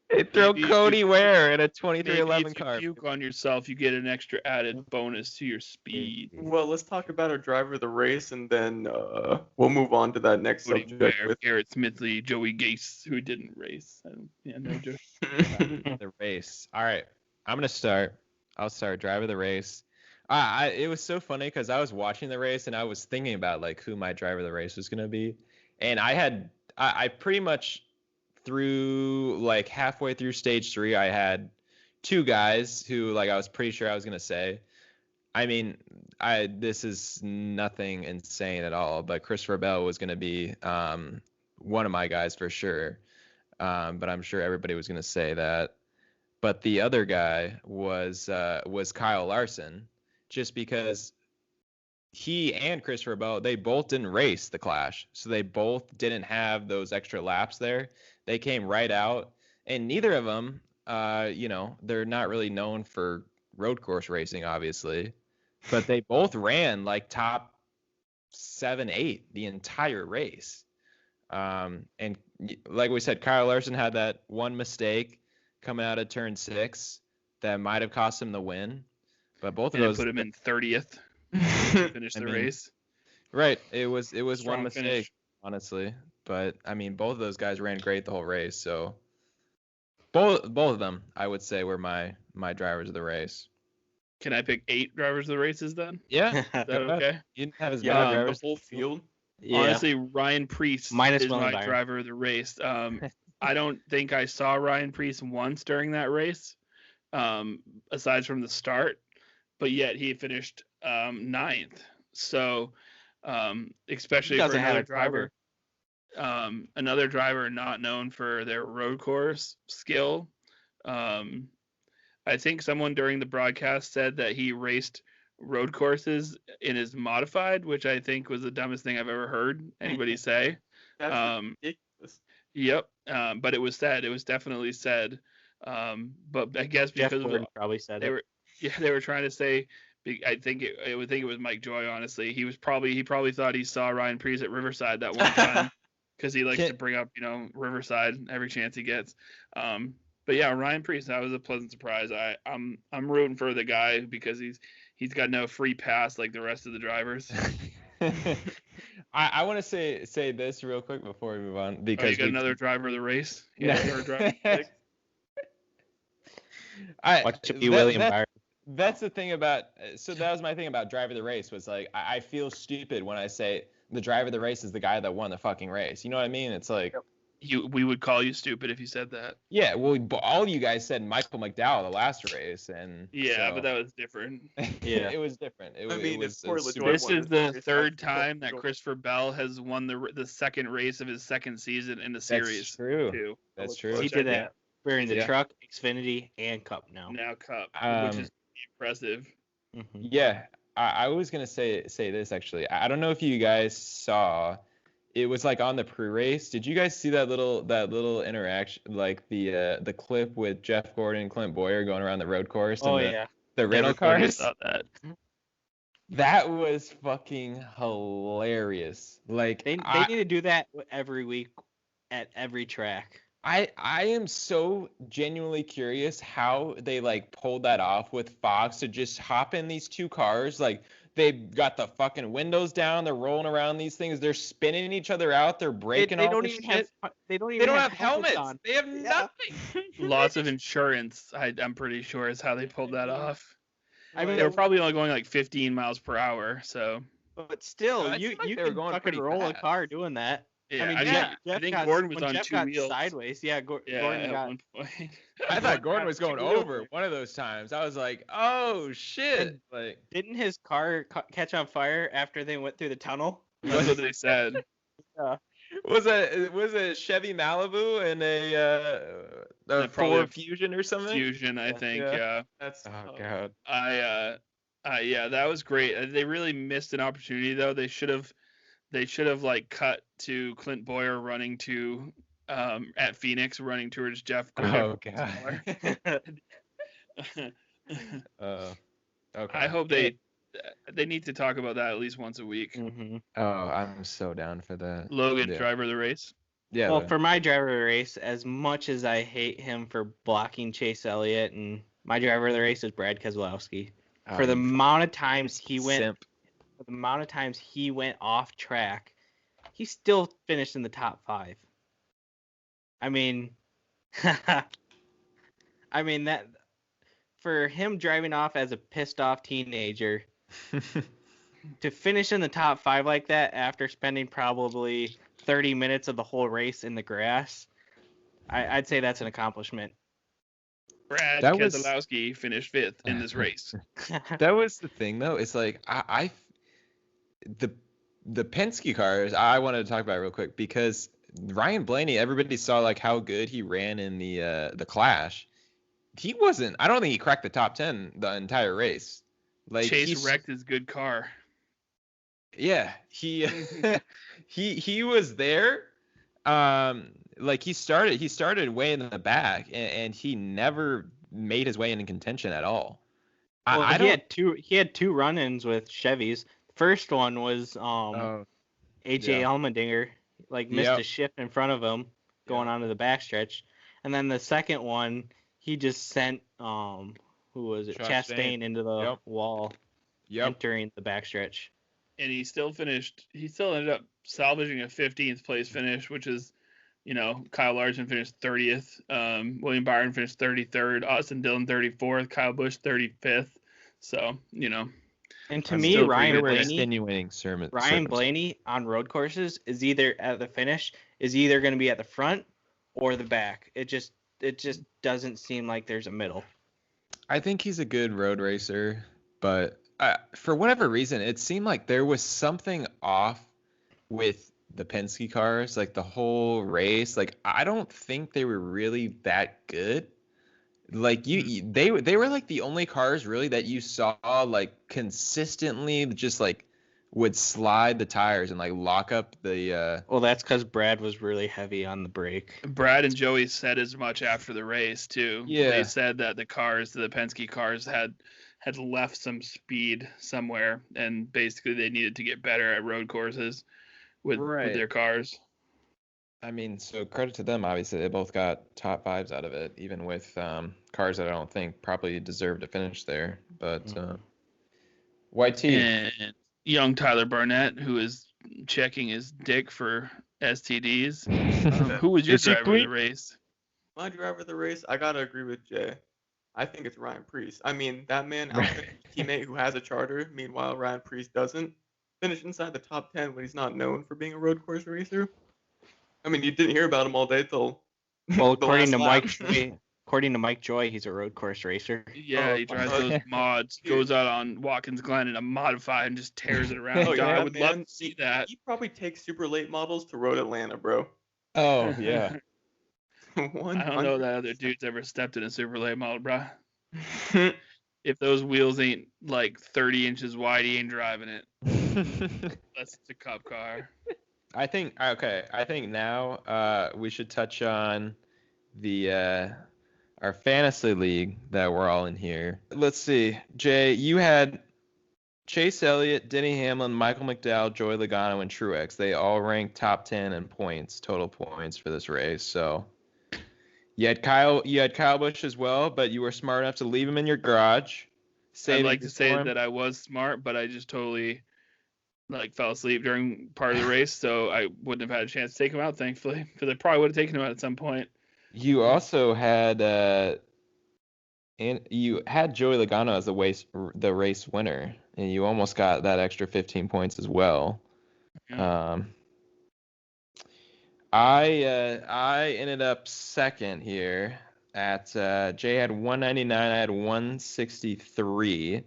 They throw Cody Ware in a 2311 car. If you puke on yourself, you get an extra added bonus to your speed. Well, let's talk about our driver of the race, and then we'll move on to that next subject. With Garrett Smithley, Joey Gase, who didn't race. No joke. The race. All right, I'm gonna start. I'll start driver of the race. It was so funny because I was watching the race and I was thinking about like who my driver of the race was gonna be, and I pretty much through like halfway through stage 3, I had 2 guys who like I was pretty sure I was gonna say. I mean, this is nothing insane at all, but Christopher Bell was gonna be one of my guys for sure. But I'm sure everybody was gonna say that. But the other guy was Kyle Larson, just because he and Christopher Bell, they both didn't race the Clash, so they both didn't have those extra laps there. They came right out, and neither of them, they're not really known for road course racing, obviously, but they both ran like top 7, 8 the entire race. And like we said, Kyle Larson had that one mistake coming out of turn 6 that might have cost him the win, but both of those put him in 30th. To finish the race. Right. It was one mistake, finish. Honestly. But I mean, both of those guys ran great the whole race. So both of them, I would say, were my drivers of the race. Can I pick 8 drivers of the races then? Yeah. Is that okay? You didn't have as many drivers. The whole field. Yeah. Honestly, Ryan Preece Minus is my driver of the race. I don't think I saw Ryan Preece once during that race, aside from the start, but yet he finished 9th. So, especially for another driver. Another driver not known for their road course skill. I think someone during the broadcast said that he raced road courses in his modified, which I think was the dumbest thing I've ever heard anybody say. That's ridiculous. Yep. But it was said. It was definitely said. But I guess because probably said they were trying to say. I think it was Mike Joy. Honestly, he probably thought he saw Ryan Preece at Riverside that one time because he likes to bring up Riverside every chance he gets. But yeah, Ryan Preece, that was a pleasant surprise. I'm rooting for the guy because he's got no free pass like the rest of the drivers. I want to say this real quick before we move on because you got another driver of the race. Driver. William Byron. That's the thing about. So that was my thing about driver of the race was like I feel stupid when I say the driver of the race is the guy that won the fucking race. You know what I mean? It's like we would call you stupid if you said that. Yeah, well, all you guys said Michael McDowell the last race, and but that was different. Yeah, it was different. This is the third time that Christopher Bell has won the second race of his second season in the series. That's true. Too. That's true. He did that wearing the truck, Xfinity, and Cup now. Now Cup, which is impressive. Mm-hmm. Yeah, I was gonna say this actually. I don't know if you guys saw. It was like on the pre-race. Did you guys see that little interaction, like the clip with Jeff Gordon and Clint Boyer going around the road course? The rental cars. That was fucking hilarious. Like they need to do that every week at every track. I am so genuinely curious how they like pulled that off with Fox to just hop in these 2 cars. Like They've got the fucking windows down. They're rolling around these things. They're spinning each other out. They're breaking they all don't this even shit. They don't even have helmets. on. They have nothing. Loss of insurance, I'm pretty sure, is how they pulled that off. I mean, they were probably only going like 15 miles per hour, so. But still, you can fucking roll a car doing that. Yeah, I think Gordon was on Jeff 2 wheels. Sideways. Yeah, Gordon at got. one point. I thought Gordon was going over one of those times. I was like, oh shit! And like, didn't his car catch on fire after they went through the tunnel? That's what they said. Yeah. Was a Chevy Malibu and a Ford Fusion or something? Fusion, I think. Yeah. That's God. Yeah, that was great. They really missed an opportunity though. They should have like cut to Clint Boyer running to at Phoenix, running towards Jeff. Oh God. Okay. I hope they need to talk about that at least once a week. Mm-hmm. Oh, I'm so down for that. Logan, driver of the race. Yeah. Well, for my driver of the race, as much as I hate him for blocking Chase Elliott, and my driver of the race is Brad Keselowski. For the amount of times he went off track, he still finished in the top 5. I mean, that for him driving off as a pissed off teenager to finish in the top 5 like that after spending probably 30 minutes of the whole race in the grass, I'd say that's an accomplishment. Brad Keselowski finished 5th in this race. That was the thing, though. It's like the Penske cars. I wanted to talk about it real quick because Ryan Blaney. Everybody saw like how good he ran in the Clash. He wasn't. I don't think he cracked the top 10 the entire race. Like Chase wrecked his good car. Yeah, he was there. Like he started way in the back, and he never made his way into contention at all. Well, he had two run-ins with Chevys. First one was AJ Allmendinger missed a shift in front of him going onto the backstretch, and then the second one he just sent who was it, Chastain into the wall, entering the backstretch. And he still ended up salvaging a 15th place finish, which is, Kyle Larson finished 30th, William Byron finished 33rd, Austin Dillon 34th, Kyle Busch 35th. So, And to me, Ryan Blaney on road courses is either at the finish, is either going to be at the front or the back. It just doesn't seem like there's a middle. I think he's a good road racer, but for whatever reason, it seemed like there was something off with the Penske cars, like the whole race. Like I don't think they were really that good. Like they were like the only cars really that you saw like consistently just like would slide the tires and like lock up the. Well, that's because Brad was really heavy on the brake. Brad and Joey said as much after the race too. Yeah, they said that the Penske cars had left some speed somewhere, and basically they needed to get better at road courses with their cars. I mean, so credit to them. Obviously, they both got top 5s out of it, even with cars that I don't think probably deserve to finish there. But YT. And young Tyler Barnett, who is checking his dick for STDs. Who was your driver of the race? My driver of the race, I got to agree with Jay. I think it's Ryan Preece. I mean, that man outfinished a teammate who has a charter. Meanwhile, Ryan Preece doesn't. Finished inside the top 10 when he's not known for being a road course racer. I mean, you didn't hear about him all day till. Well, according to Mike Joy, he's a road course racer. Yeah, he drives those mods, goes out on Watkins Glen in a modified and just tears it around. I would love to see that. He probably takes super late models to Road Atlanta, bro. Oh yeah. I don't know that other dude's ever stepped in a super late model, bro. If those wheels ain't like 30 inches wide, he ain't driving it. Unless it's a cup car. I think now we should touch on the our fantasy league that we're all in here. Let's see. Jay, you had Chase Elliott, Denny Hamlin, Michael McDowell, Joey Logano, and Truex. They all ranked top 10 in points, total points for this race. So you had Kyle Busch as well, but you were smart enough to leave him in your garage. I'd like to say that I was smart, but I just totally fell asleep during part of the race, so I wouldn't have had a chance to take him out, thankfully, because I probably would have taken him out at some point. You also had Joey Logano as the race winner, and you almost got that extra 15 points as well. Yeah. I ended up second here at Jay had 199, I had 163.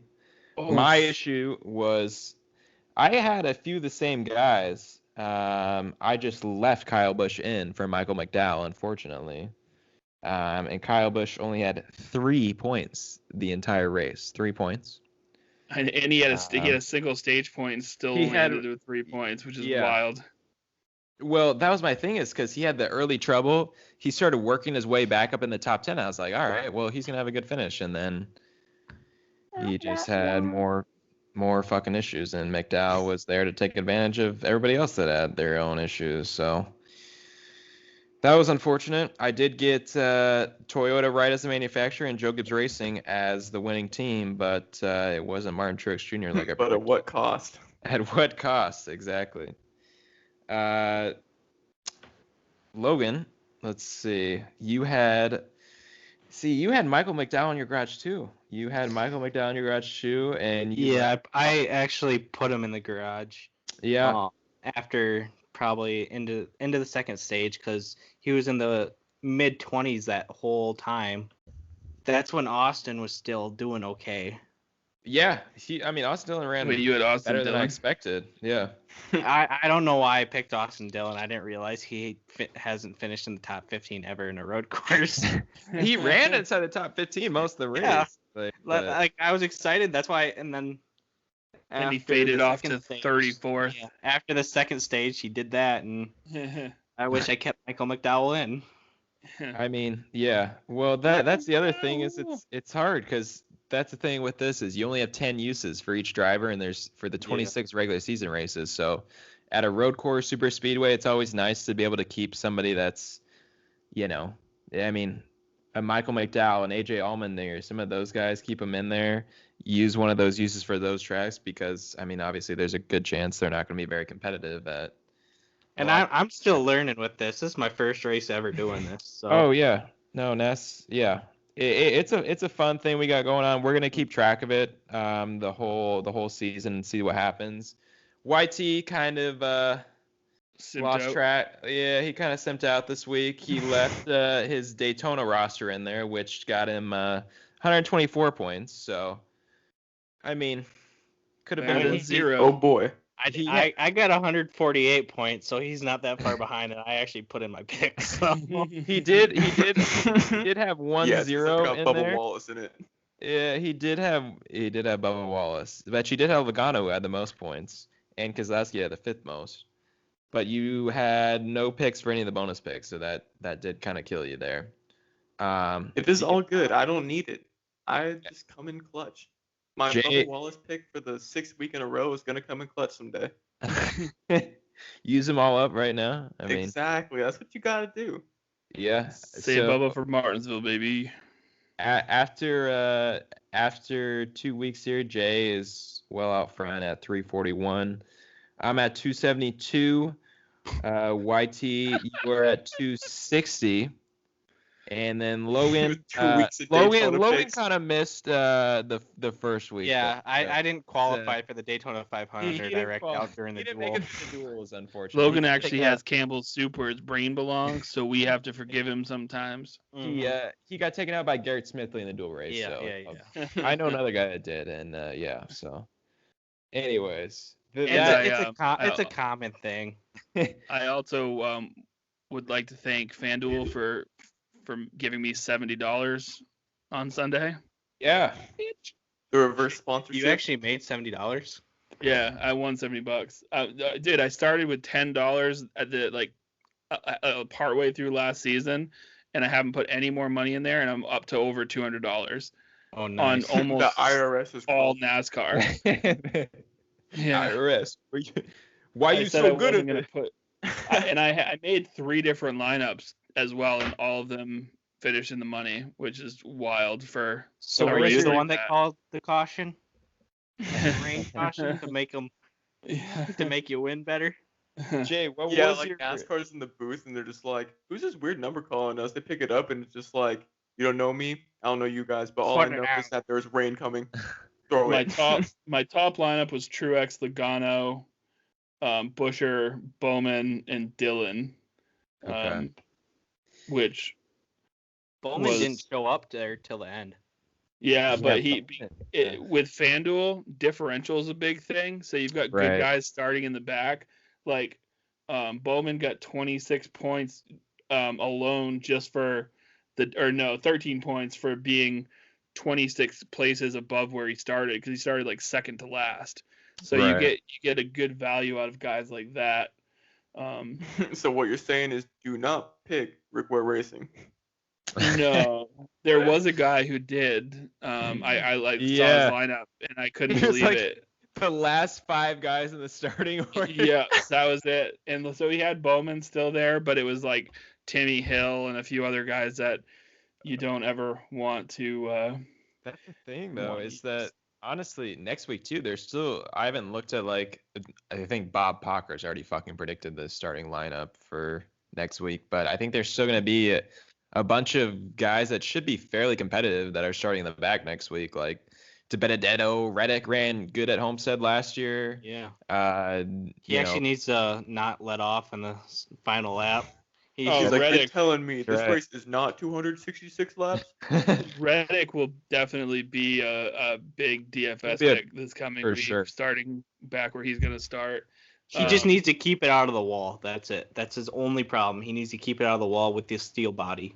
Oh. My issue was I had a few of the same guys. I just left Kyle Busch in for Michael McDowell, unfortunately. And Kyle Busch only had 3 points the entire race. 3 points. And he had a single stage point and still landed with 3 points, which is wild. Well, that was my thing, is because he had the early trouble. He started working his way back up in the top 10. I was like, all right, well, he's going to have a good finish. And then he just had more fucking issues. And McDowell was there to take advantage of everybody else that had their own issues. So that was unfortunate. I did get Toyota right as the manufacturer and Joe Gibbs Racing as the winning team, but it wasn't Martin Truex Jr. like I predicted. But at what cost? At what cost, exactly. Logan, let's see. You had Michael McDowell in your garage too. You had Michael McDowell in your garage too, and I actually put him in the garage. Yeah. After probably into the second stage, because he was in the mid-20s that whole time. That's when Austin was still doing okay. Yeah, Austin Dillon ran you had Austin better Dillon. than I expected. Yeah. I don't know why I picked Austin Dillon. I didn't realize he hasn't finished in the top 15 ever in a road course. He ran inside the top 15 most of the race. Yeah. Like I was excited. That's why. And then he faded off to 34th. Yeah, after the second stage, he did that, and I wish I kept Michael McDowell in. Yeah. Well, that's the other thing, is it's hard, because that's the thing with this, is you only have 10 uses for each driver, and there's for the 26 regular season races. So at a road course super speedway, it's always nice to be able to keep somebody that's, a Michael McDowell and AJ Allman there, some of those guys, keep them in there, use one of those uses for those tracks, because obviously there's a good chance they're not going to be very competitive at. And I'm still learning with this. This is my first race ever doing this. So. Oh yeah, no, it's a fun thing we got going on. We're gonna keep track of it the whole season and see what happens. YT kind of lost track. Yeah, he kind of simped out this week. He left his Daytona roster in there, which got him 124 points. So, could have been 0. Oh boy. I got 148 points, so he's not that far behind, and I actually put in my picks. So. he did have 1-0 in Bubba there. Wallace in it. Yeah, he did have Bubba Wallace, but you did have Logano, who had the most points, and Keselowski had the 5th most. But you had no picks for any of the bonus picks, so that did kind of kill you there. It is all good. I don't need it. I just come in clutch. My Bubba Wallace pick for the 6th week in a row is going to come in clutch someday. Use them all up right now. Exactly. That's what you got to do. Yeah. Save Bubba for Martinsville, baby. After 2 weeks here, Jay is well out front at 341. I'm at 272. YT, you are at 260. And then Logan kind of missed the first week. Yeah, I didn't qualify for the Daytona 500. I wrecked out during the duel. He didn't make it to the duels, unfortunately. Logan actually has Campbell's soup where his brain belongs, so we have to forgive him sometimes. He got taken out by Garrett Smithley in the duel race. Yeah. I know another guy that did, and so. Anyways, it's a common thing. I also would like to thank FanDuel for giving me $70 on Sunday. Yeah. The reverse sponsorship. You actually made $70? Yeah, I won $70. Dude, I started with $10 at the partway through last season, and I haven't put any more money in there, and I'm up to over $200. Oh, nice. On almost the IRS is all NASCAR. Yeah. IRS. Why are you so good at it? And I made 3 different lineups as well, and all of them finish in the money, which is wild for. So were you the one that called the caution? Rain caution to make them to make you win better. Jay, what was like your NASCAR's in the booth and they're just like, "Who's this weird number calling us?" They pick it up and it's just like, "You don't know me, I don't know you guys, but all I know is that there's rain coming." Throw my it. my top lineup was Truex, Logano, Busher, Bowman, and Dillon. Okay. Which Bowman didn't show up there till the end. Yeah, but with FanDuel, differential is a big thing. So you've got good guys starting in the back. Like Bowman got 26 points alone just for 13 points for being 26 places above where he started, because he started like second to last. So you get a good value out of guys like that. So what you're saying is, do not pick Rick Ware Racing. No, there was a guy who did. I saw his lineup and I couldn't believe it. The last 5 guys in the starting order. Yeah, that was it. And so he had Bowman still there, but it was like Timmy Hill and a few other guys that you don't ever want to. That's the thing, though, is that honestly, next week too, there's still. I haven't looked at I think Bob Pocker's already fucking predicted the starting lineup for next week, but I think there's still going to be a bunch of guys that should be fairly competitive that are starting in the back next week, like Benedetto. Reddick ran good at Homestead last year. Yeah. He actually needs to not let off in the final lap. He's like, Reddick, telling me this race is not 266 laps. Reddick will definitely be a big DFS pick this coming week, starting back where he's going to start. He just needs to keep it out of the wall. That's it. That's his only problem. He needs to keep it out of the wall with this steel body.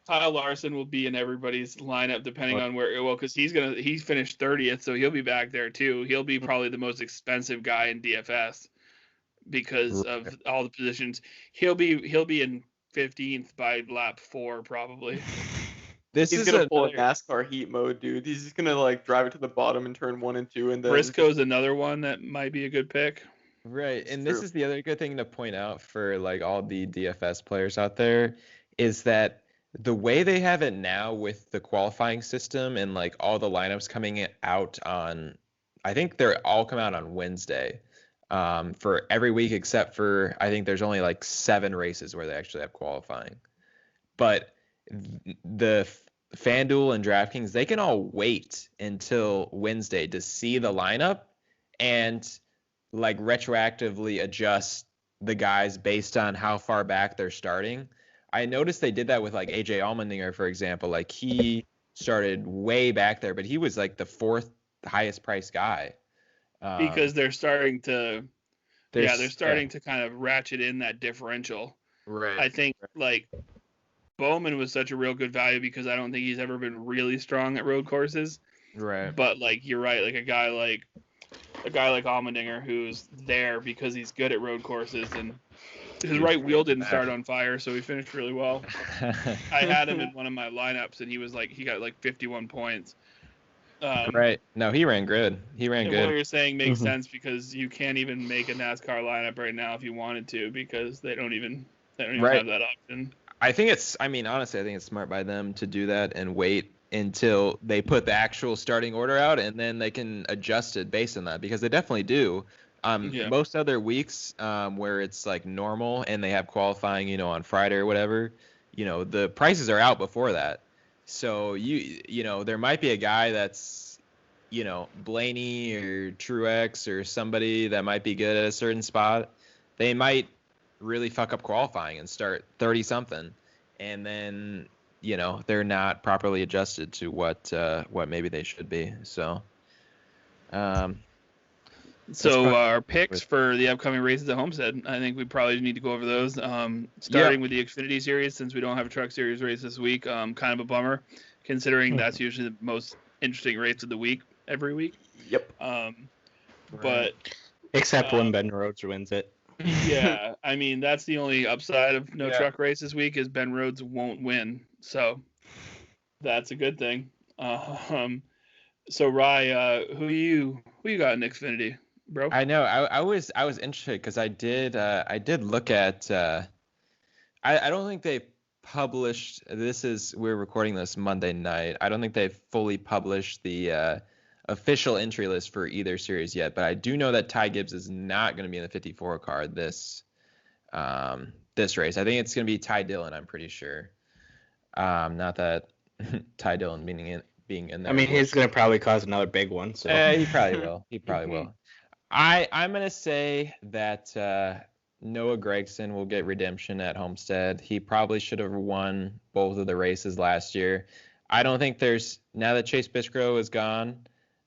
Kyle Larson will be in everybody's lineup depending on where. Well, because he finished 30th, so he'll be back there too. He'll be probably the most expensive guy in DFS because of all the positions. He'll be in 15th by lap 4 probably. He's gonna pull a NASCAR heat mode, dude. He's just gonna drive it to the bottom in turn 1 and 2, and then Briscoe's another one that might be a good pick. Right, and this is the other good thing to point out for all the DFS players out there is that the way they have it now with the qualifying system and all the lineups coming out on, I think they're all come out on Wednesday for every week except for, I think there's only 7 races where they actually have qualifying. But the FanDuel and DraftKings, they can all wait until Wednesday to see the lineup and retroactively adjust the guys based on how far back they're starting. I noticed they did that with AJ Allmendinger, for example. He started way back there, but he was the 4th highest priced guy. Because they're starting to, to kind of ratchet in that differential. Right. I think Bowman was such a real good value because I don't think he's ever been really strong at road courses. Right. But you're right, a guy like Allmendinger who's there because he's good at road courses, and his right wheel didn't start on fire, so he finished really well. I had him in one of my lineups, and he got 51 points. Right. No, he ran good. What you're saying makes sense because you can't even make a NASCAR lineup right now if you wanted to because they don't even have that option. Honestly, I think it's smart by them to do that and wait until they put the actual starting order out, and then they can adjust it based on that, because they definitely do. Most other weeks where it's normal and they have qualifying, on Friday or whatever, the prices are out before that. So there might be a guy that's, Blaney or Truex or somebody that might be good at a certain spot. They might really fuck up qualifying and start 30 something, and then they're not properly adjusted to what maybe they should be. So. So our picks for the upcoming races at Homestead, I think we probably need to go over those. Starting with the Xfinity Series, since we don't have a Truck Series race this week, kind of a bummer, considering that's usually the most interesting race of the week every week. Yep. But except when Ben Rhodes wins it. Yeah, that's the only upside of no truck race this week is Ben Rhodes won't win, so that's a good thing. So Rye, who you got in Xfinity? Bro, I know. I was interested because I did look at. I don't think they published. We're recording this Monday night. I don't think they've fully published the official entry list for either series yet, but I do know that Ty Gibbs is not going to be in the 54 car this race. I think it's going to be Ty Dillon. I'm pretty sure. Not that Ty Dillon being in there. I mean, he's going to probably cause another big one. So he probably will. He probably will. I'm going to say that Noah Gragson will get redemption at Homestead. He probably should have won both of the races last year. I don't think now that Chase Briscoe is gone,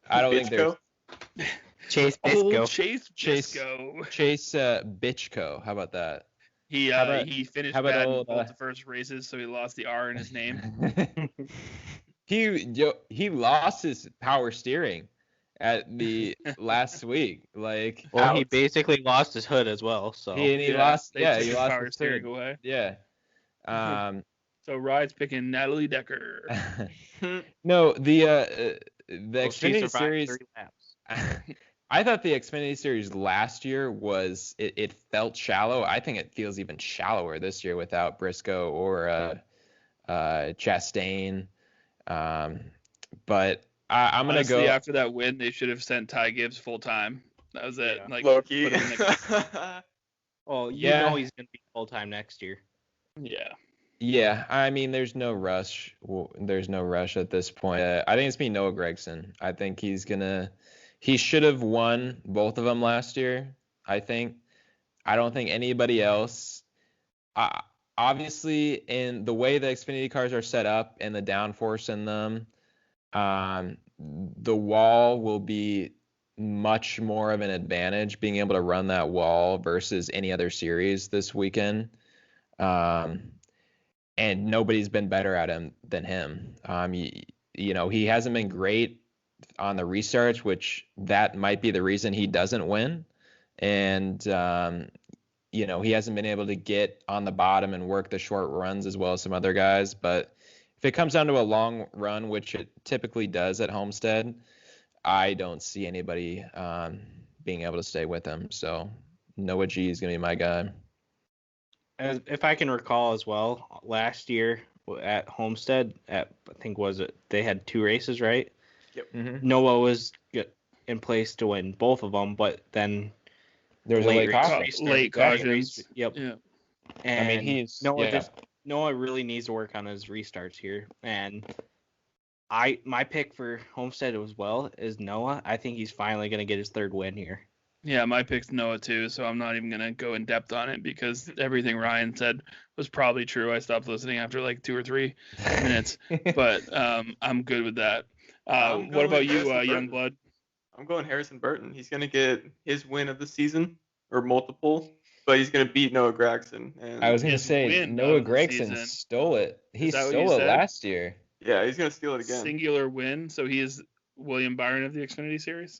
I don't think there's Chase Briscoe. Chase Briscoe. Chase Bitchko. How about that? He finished bad in both the first races, so he lost the R in his name. He lost his power steering at the last week. He basically lost his hood as well. So he lost power steering hood. away. Yeah. So Ryan's picking Natalie Decker. No, the Xfinity Series. 3 laps. I thought the Xfinity Series last year it felt shallow. I think it feels even shallower this year without Briscoe or Chastain. But I'm going to go. After that win, they should have sent Ty Gibbs full time. That was it. Yeah. Low-key. Well, he's going to be full time next year. Yeah. Yeah, I mean, there's no rush. There's no rush at this point. I think it's me, Noah Gragson. I think he should have won both of them last year, I think. I don't think anybody else. Obviously, in the way the Xfinity cars are set up and the downforce in them, the wall will be much more of an advantage being able to run that wall versus any other series this weekend. And nobody's been better at him than him. He hasn't been great on the restarts, which that might be the reason he doesn't win. And, he hasn't been able to get on the bottom and work the short runs as well as some other guys. But if it comes down to a long run, which it typically does at Homestead, I don't see anybody being able to stay with him. So Noah G is going to be my guy. If I can recall as well, last year at Homestead, they had 2 races, right? Yep. Mm-hmm. Noah was in place to win both of them, but then there was a late cautions. Yep. Yeah. And Noah really needs to work on his restarts here. And my pick for Homestead as well is Noah. I think he's finally going to get his 3rd win here. Yeah, my pick's Noah too, so I'm not even going to go in depth on it because everything Ryan said was probably true. I stopped listening after 2 or 3 minutes, but I'm good with that. What about you, Youngblood? I'm going Harrison Burton. He's going to get his win of the season, or multiple, but he's going to beat Noah Gragson. And I was going to say, Noah Gragson stole it. He stole it last year. Yeah, he's going to steal it again. Singular win, so he is William Byron of the Xfinity Series?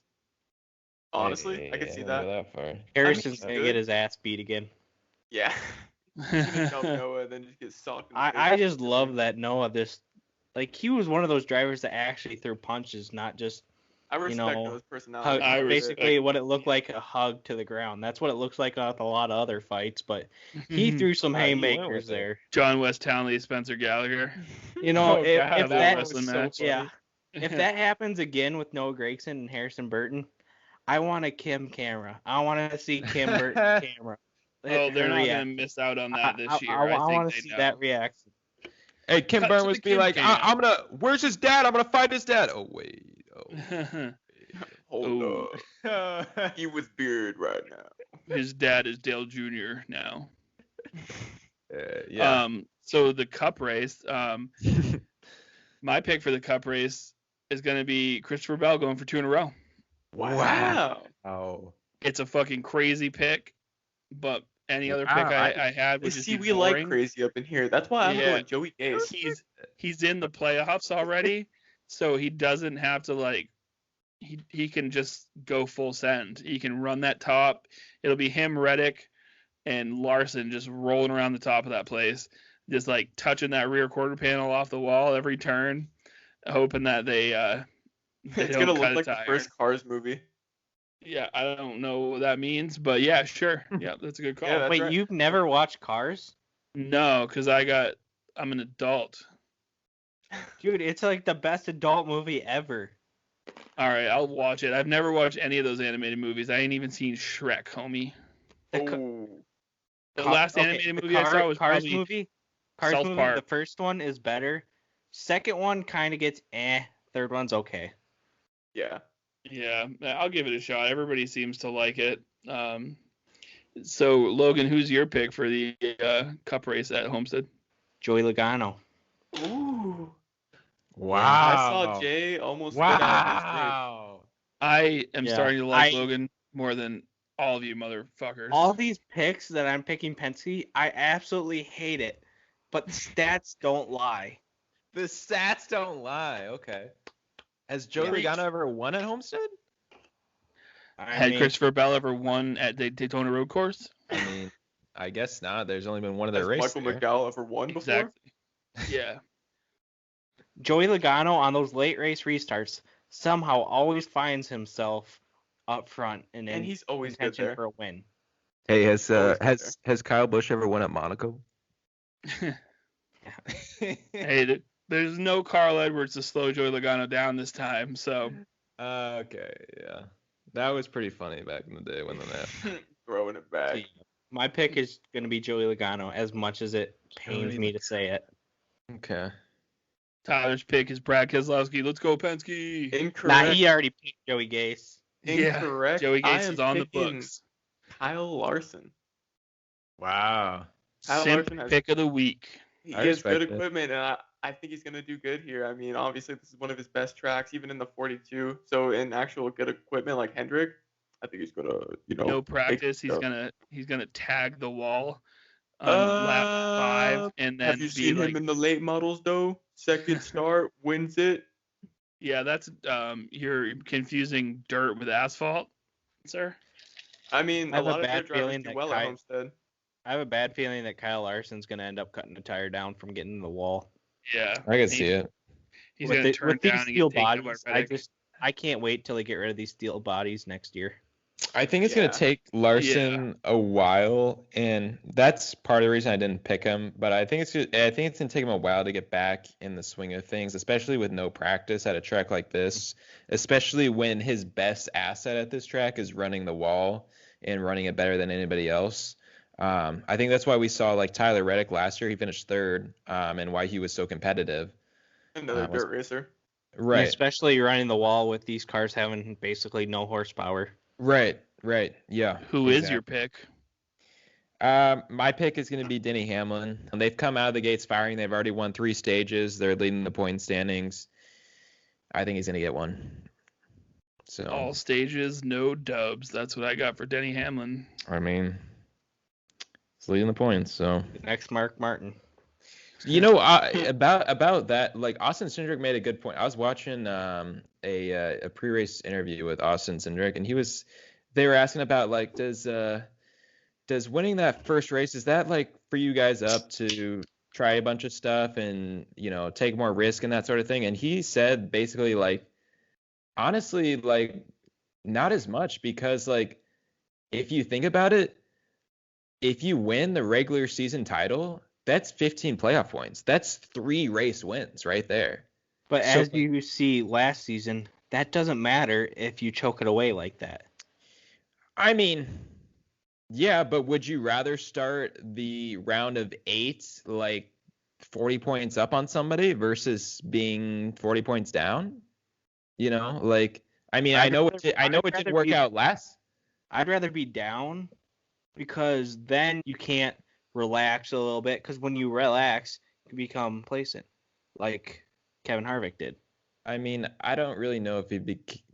Honestly, I could see that. Harrison's going to get his ass beat again. Yeah. Noah, then just get socked. I just love that Noah he was one of those drivers that actually threw punches, not just I respect those personalities. Basically, what it looked like a hug to the ground. That's what it looks like with a lot of other fights, but he threw some haymakers there. John West Townley, Spencer Gallagher. If that happens again with Noah Gragson and Harrison Burton, I want a Kim camera. I want to see Kim Burton camera. Oh, they're not going to miss out on that this year. I want to see that reaction. Hey, Kim Burton was be like, where's his dad? I'm going to fight his dad. Oh, wait. Hold up. He with beard right now. His dad is Dale Jr. now. Yeah. So the Cup race, my pick for the Cup race is going to be Christopher Bell going for 2 in a row. Wow. Oh. It's a fucking crazy pick, but any other pick I had was just we like crazy up in here. That's why I'm going Joey Gase. He's in the playoffs already, so he doesn't have to he can just go full send. He can run that top. It'll be him, Reddick, and Larson just rolling around the top of that place, just touching that rear quarter panel off the wall every turn, hoping that they it's gonna look like the first Cars movie. Yeah, I don't know what that means, but yeah, sure. Yeah, that's a good call. Wait, right. You've never watched Cars? No, because I got I'm an adult. Dude, it's like the best adult movie ever. All right, I'll watch it. I've never watched any of those animated movies. I ain't even seen Shrek, homie. The last animated movie I saw was Cars probably movie. South Park. The first one is better. Second one kind of gets Third one's okay. Yeah. Yeah, I'll give it a shot. Everybody seems to like it. So, Logan, who's your pick for the Cup race at Homestead? Joey Logano. Ooh. Wow. Yeah, I saw Jay almost spit out I am starting to like Logan more than all of you motherfuckers. All these picks that I'm picking Penske, I absolutely hate it. But the stats don't lie. The stats don't lie. Okay. Has Joey Logano ever won at Homestead? Had Christopher Bell ever won at the Daytona Road Course? I mean, I guess not. There's only been one of their races. Michael McDowell ever won before? Exactly. Yeah. Joey Logano on those late race restarts somehow always finds himself up front and he's always good contention there for a win. Hey, has Kyle Busch ever won at Monaco? Hey, there's no Carl Edwards to slow Joey Logano down this time, so. Okay, yeah. That was pretty funny back in the day when that. Throwing it back. My pick is going to be Joey Logano, as much as it pains me to say it. Okay. Tyler's pick is Brad Keselowski. Let's go, Penske. Incorrect. Nah, he already picked Joey Gase. Incorrect. Yeah, Joey Gase is on the books. Kyle Larson. Wow. Pick of the week. He has good equipment, and I think he's going to do good here. I mean, obviously, this is one of his best tracks, even in the 42. So, in actual good equipment like Hendrick, I think he's going to, no practice. He's gonna tag the wall on lap 5, and then have you seen him in the late models though? Second start, wins it. Yeah, that's you're confusing dirt with asphalt, sir. I mean, a lot of dirt drivers do well at Homestead. I have a bad feeling that Kyle Larson's going to end up cutting the tire down from getting in the wall. Yeah. I can see it. He's going to turn down and steel bodies. I can't wait till they get rid of these steel bodies next year. I think it's going to take Larson a while, and that's part of the reason I didn't pick him. But I think it's going to take him a while to get back in the swing of things, especially with no practice at a track like this, especially when his best asset at this track is running the wall and running it better than anybody else. I think that's why we saw like Tyler Reddick last year. He finished third, and why he was so competitive. Another dirt racer. Right. And especially running the wall with these cars having basically no horsepower. Right. Yeah. Who is your pick? My pick is going to be Denny Hamlin. They've come out of the gates firing. They've already won 3 stages. They're leading the point standings. I think he's going to get one. So all stages, no dubs. That's what I got for Denny Hamlin. I mean, he's leading the points. So next, Mark Martin. You know, about that, like Austin Cindric made a good point. I was watching a pre-race interview with Austin Cindric, and they were asking about like does winning that first race, is that like for you guys up to try a bunch of stuff and take more risk and that sort of thing? And he said basically like honestly like not as much, because like if you think about it, if you win the regular season title, that's 15 playoff points. That's 3 race wins right there. But as you see last season, that doesn't matter if you choke it away like that. I mean, yeah, but would you rather start the round of 8 like 40 points up on somebody versus being 40 points down? Like I mean, I know it didn't work out last. I'd rather be down, because then you can't relax a little bit, because when you relax, you become complacent, like Kevin Harvick did. I mean, I don't really know if he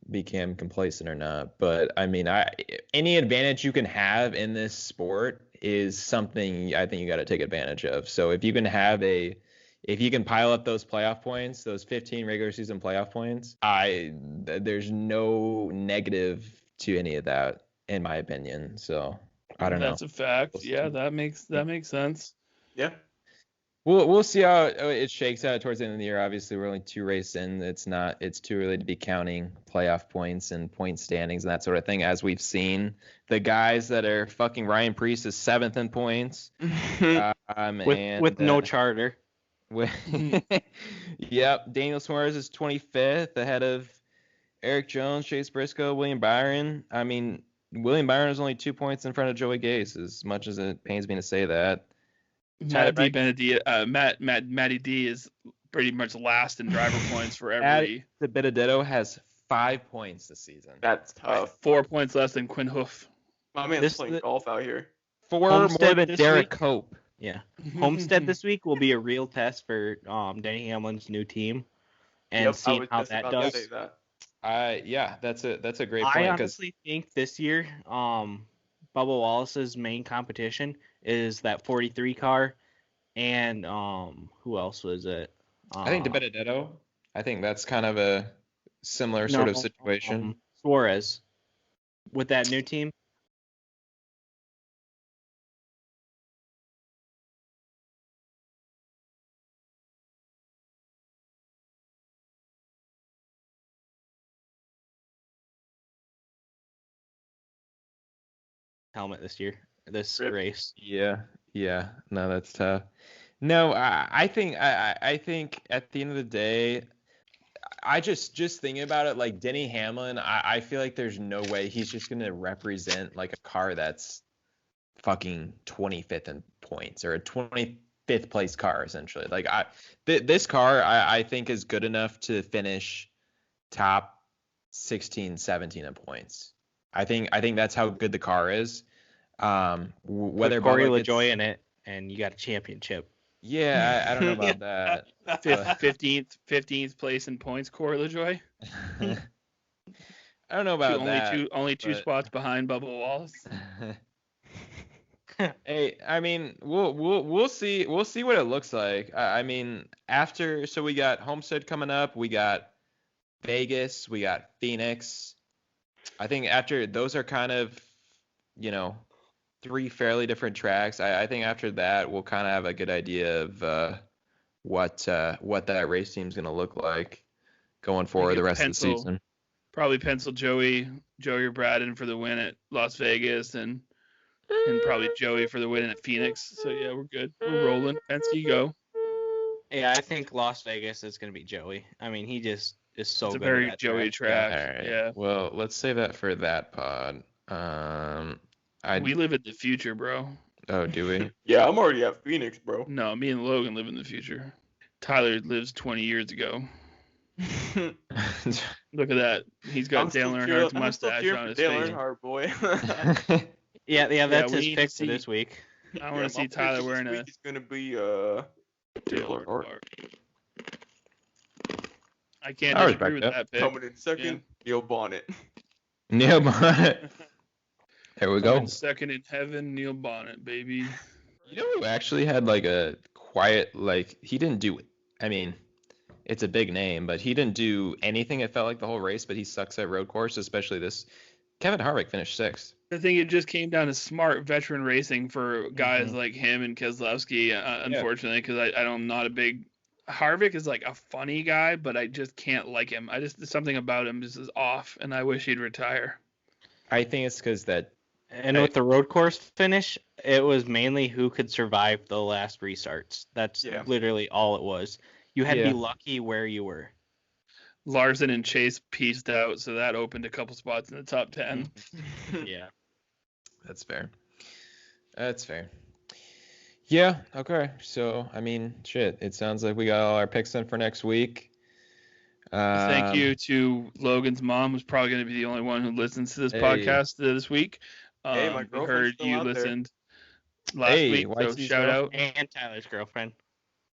became complacent or not, but I mean, any advantage you can have in this sport is something I think you got to take advantage of. So if you can pile up those playoff points, those 15 regular season playoff points, there's no negative to any of that in my opinion. So I don't know. That's a fact. Yeah, that makes sense. Yeah. We'll see how it shakes out towards the end of the year. Obviously, we're only 2 races in. It's too early to be counting playoff points and point standings and that sort of thing. As we've seen, the guys that are fucking Ryan Preece is 7th in points, with no charter. Yep, Daniel Suarez is 25th ahead of Eric Jones, Chase Briscoe, William Byron. I mean, William Byron is only 2 points in front of Joey Gase, as much as it pains me to say that. Matty D is pretty much last in driver points for every. The Benedetto has 5 points this season. That's tough. 4 points less than Quinn Hoof. My man's playing golf out here. 4 more than Derek Cope. Yeah. Homestead this week will be a real test for Denny Hamlin's new team and seeing how that does. Yeah, that's a great point. I honestly think this year, Bubba Wallace's main competition is that 43 car, and who else was it? I think the Benedetto. I think that's kind of a similar sort of situation. Suarez with that new team. Helmet this race. Yeah, no, that's tough. No, I think at the end of the day, I just thinking about it, like Denny Hamlin, I feel like there's no way he's just gonna represent like a car that's fucking 25th in points or a 25th place car essentially. Like this car I think is good enough to finish top 16, 17 in points. I think that's how good the car is. Whether Corey LaJoie in it, and you got a championship. Yeah, I don't know about that. 15th place in points, Corey LaJoie. I don't know about that. Only two spots behind Bubba Wallace. Hey, I mean, we'll see what it looks like. I mean, so we got Homestead coming up, we got Vegas, we got Phoenix. I think after those are kind of, 3 fairly different tracks. I think after that we'll kind of have a good idea of what that race team's going to look like going forward the rest of the season. Probably pencil Joey or Brad in for the win at Las Vegas and probably Joey for the win at Phoenix. So yeah, we're good. We're rolling. Penske, go. Yeah, I think Las Vegas is going to be Joey. I mean, he just is so good. It's a very Joey track. All right. Yeah. Well, let's save that for that pod. We live in the future, bro. Oh, do we? Yeah, I'm already at Phoenix, bro. No, me and Logan live in the future. Tyler lives 20 years ago. Look at that. He's got Dale Earnhart's mustache on his face. Dale Earnhardt, boy. yeah, that's his pick for this week. I want to see Tyler wearing a. He's gonna be Dale Earnhardt. I can't disagree with that pick. Coming in second, Neil Bonnet. Neil Bonnet. There we go. Second in heaven, Neil Bonnet, baby. You know who actually had like a quiet, like he didn't do, I mean, it's a big name, but he didn't do anything. It felt like the whole race, but he sucks at road course, especially this. Kevin Harvick finished 6th. I think it just came down to smart veteran racing for guys like him and Keselowski, unfortunately, because I'm not a big. Harvick is like a funny guy, but I just can't like him. Something about him just is off, and I wish he'd retire. I think it's because that. And with the road course finish, it was mainly who could survive the last restarts. That's literally all it was. You had to be lucky where you were. Larson and Chase pieced out, so that opened a couple spots in the top 10. Yeah. That's fair. Yeah, okay. So, I mean, shit. It sounds like we got all our picks in for next week. Thank you to Logan's mom, who's probably going to be the only one who listens to this podcast this week. Hey, my girlfriend's heard you listened last week, so shout out. And Tyler's girlfriend.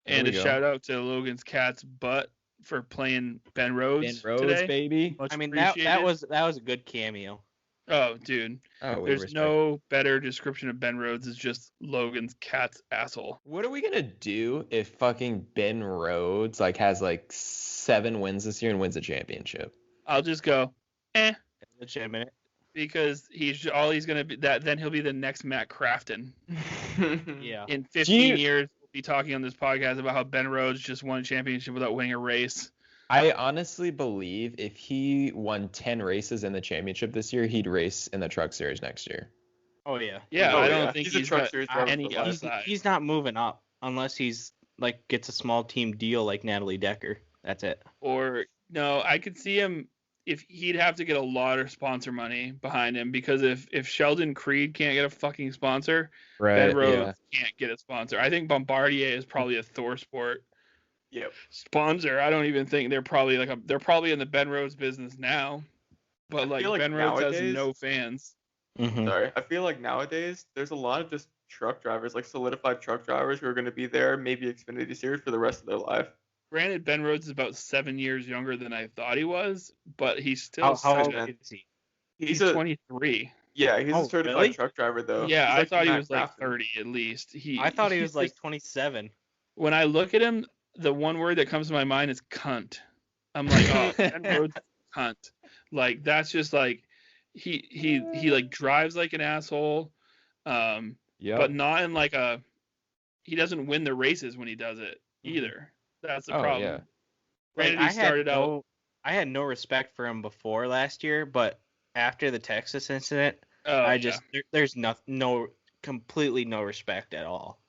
And a shout out to Logan's cat's butt for playing Ben Rhodes today. Baby. I mean, that was a good cameo. Oh, dude. There's no better description of Ben Rhodes. It's just Logan's cat's asshole. What are we going to do if fucking Ben Rhodes has 7 wins this year and wins a championship? I'll just go, Legitimate. Because he's gonna be that. Then he'll be the next Matt Crafton. Yeah. In 15 years, we'll be talking on this podcast about how Ben Rhodes just won a championship without winning a race. I honestly believe if he won 10 races in the championship this year, he'd race in the Truck Series next year. Oh yeah. Yeah, I don't think he's a Truck Series driver. Any upside. He's not moving up unless he's like gets a small team deal like Natalie Decker. That's it. Or no, I could see him if he'd have to get a lot of sponsor money behind him, because if Sheldon Creed can't get a fucking sponsor, Ben Rhodes can't get a sponsor. I think Bombardier is probably a Thor Sport sponsor. I don't even think they're probably in the Ben Rhodes business now, but like Ben Rhodes has no fans. Mm-hmm. Sorry, I feel like nowadays there's a lot of just truck drivers, like solidified truck drivers, who are going to be there, maybe Xfinity Series for the rest of their life. Granted, Ben Rhodes is about 7 years younger than I thought he was, but he's still. How old is he? He's 23. Yeah, he's a certified truck driver though. Yeah, I thought he was like 30 at least. I thought he was like 27. When I look at him, the one word that comes to my mind is cunt. I'm like, oh, Ben Rhodes cunt. Like that's just like he like drives like an asshole. But not in like he doesn't win the races when he does it either. That's the problem. Yeah. Granted, I had no respect for him before last year, but after the Texas incident, there's completely no respect at all.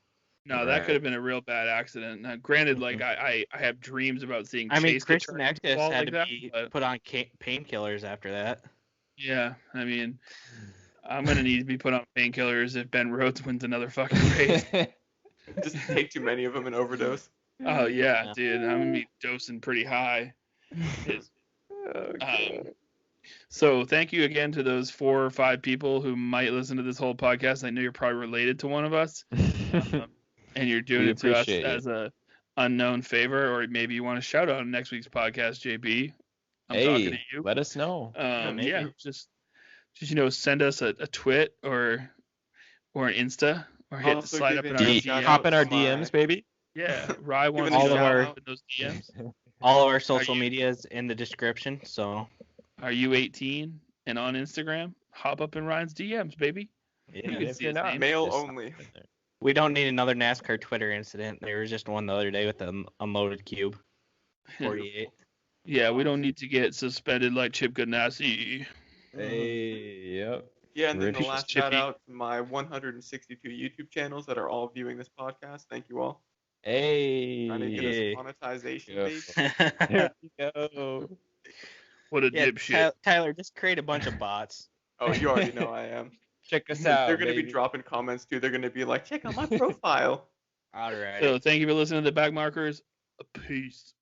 No, that could have been a real bad accident. Now, granted, like I have dreams about seeing. Christian Eckes had to be put on painkillers after that. Yeah, I mean, I'm gonna need to be put on painkillers if Ben Rhodes wins another fucking race. Just take too many of them and overdose. Oh yeah, dude, I'm gonna be dosing pretty high. So thank you again to those 4 or 5 people who might listen to this whole podcast. I know you're probably related to one of us, and you're doing it to us as a unknown favor, or maybe you want to shout out on next week's podcast, JB. I'm talking to you. Let us know. Just send us a twit or an Insta, or hit the slide up in our DMs. Hop in our DMs, baby. Yeah, Rye wants all of our those DMs. All of our social media is in the description. So, are you 18 and on Instagram? Hop up in Ryan's DMs, baby. Yeah, you can see his name. Male only. We don't need another NASCAR Twitter incident. There was just one the other day with the unloaded cube. 48. Yeah, we don't need to get suspended like Chip Ganassi. Hey, yep. Yeah, and then the last shout out to my 162 YouTube channels that are all viewing this podcast. Thank you all. Hey. Trying to get us monetization, baby. There we go. What a dipshit. Tyler, just create a bunch of bots. Oh, you already know I am. Check us out. They're going to be dropping comments too. They're going to be like, check out my profile. All right. So thank you for listening to the Backmarkers. Peace.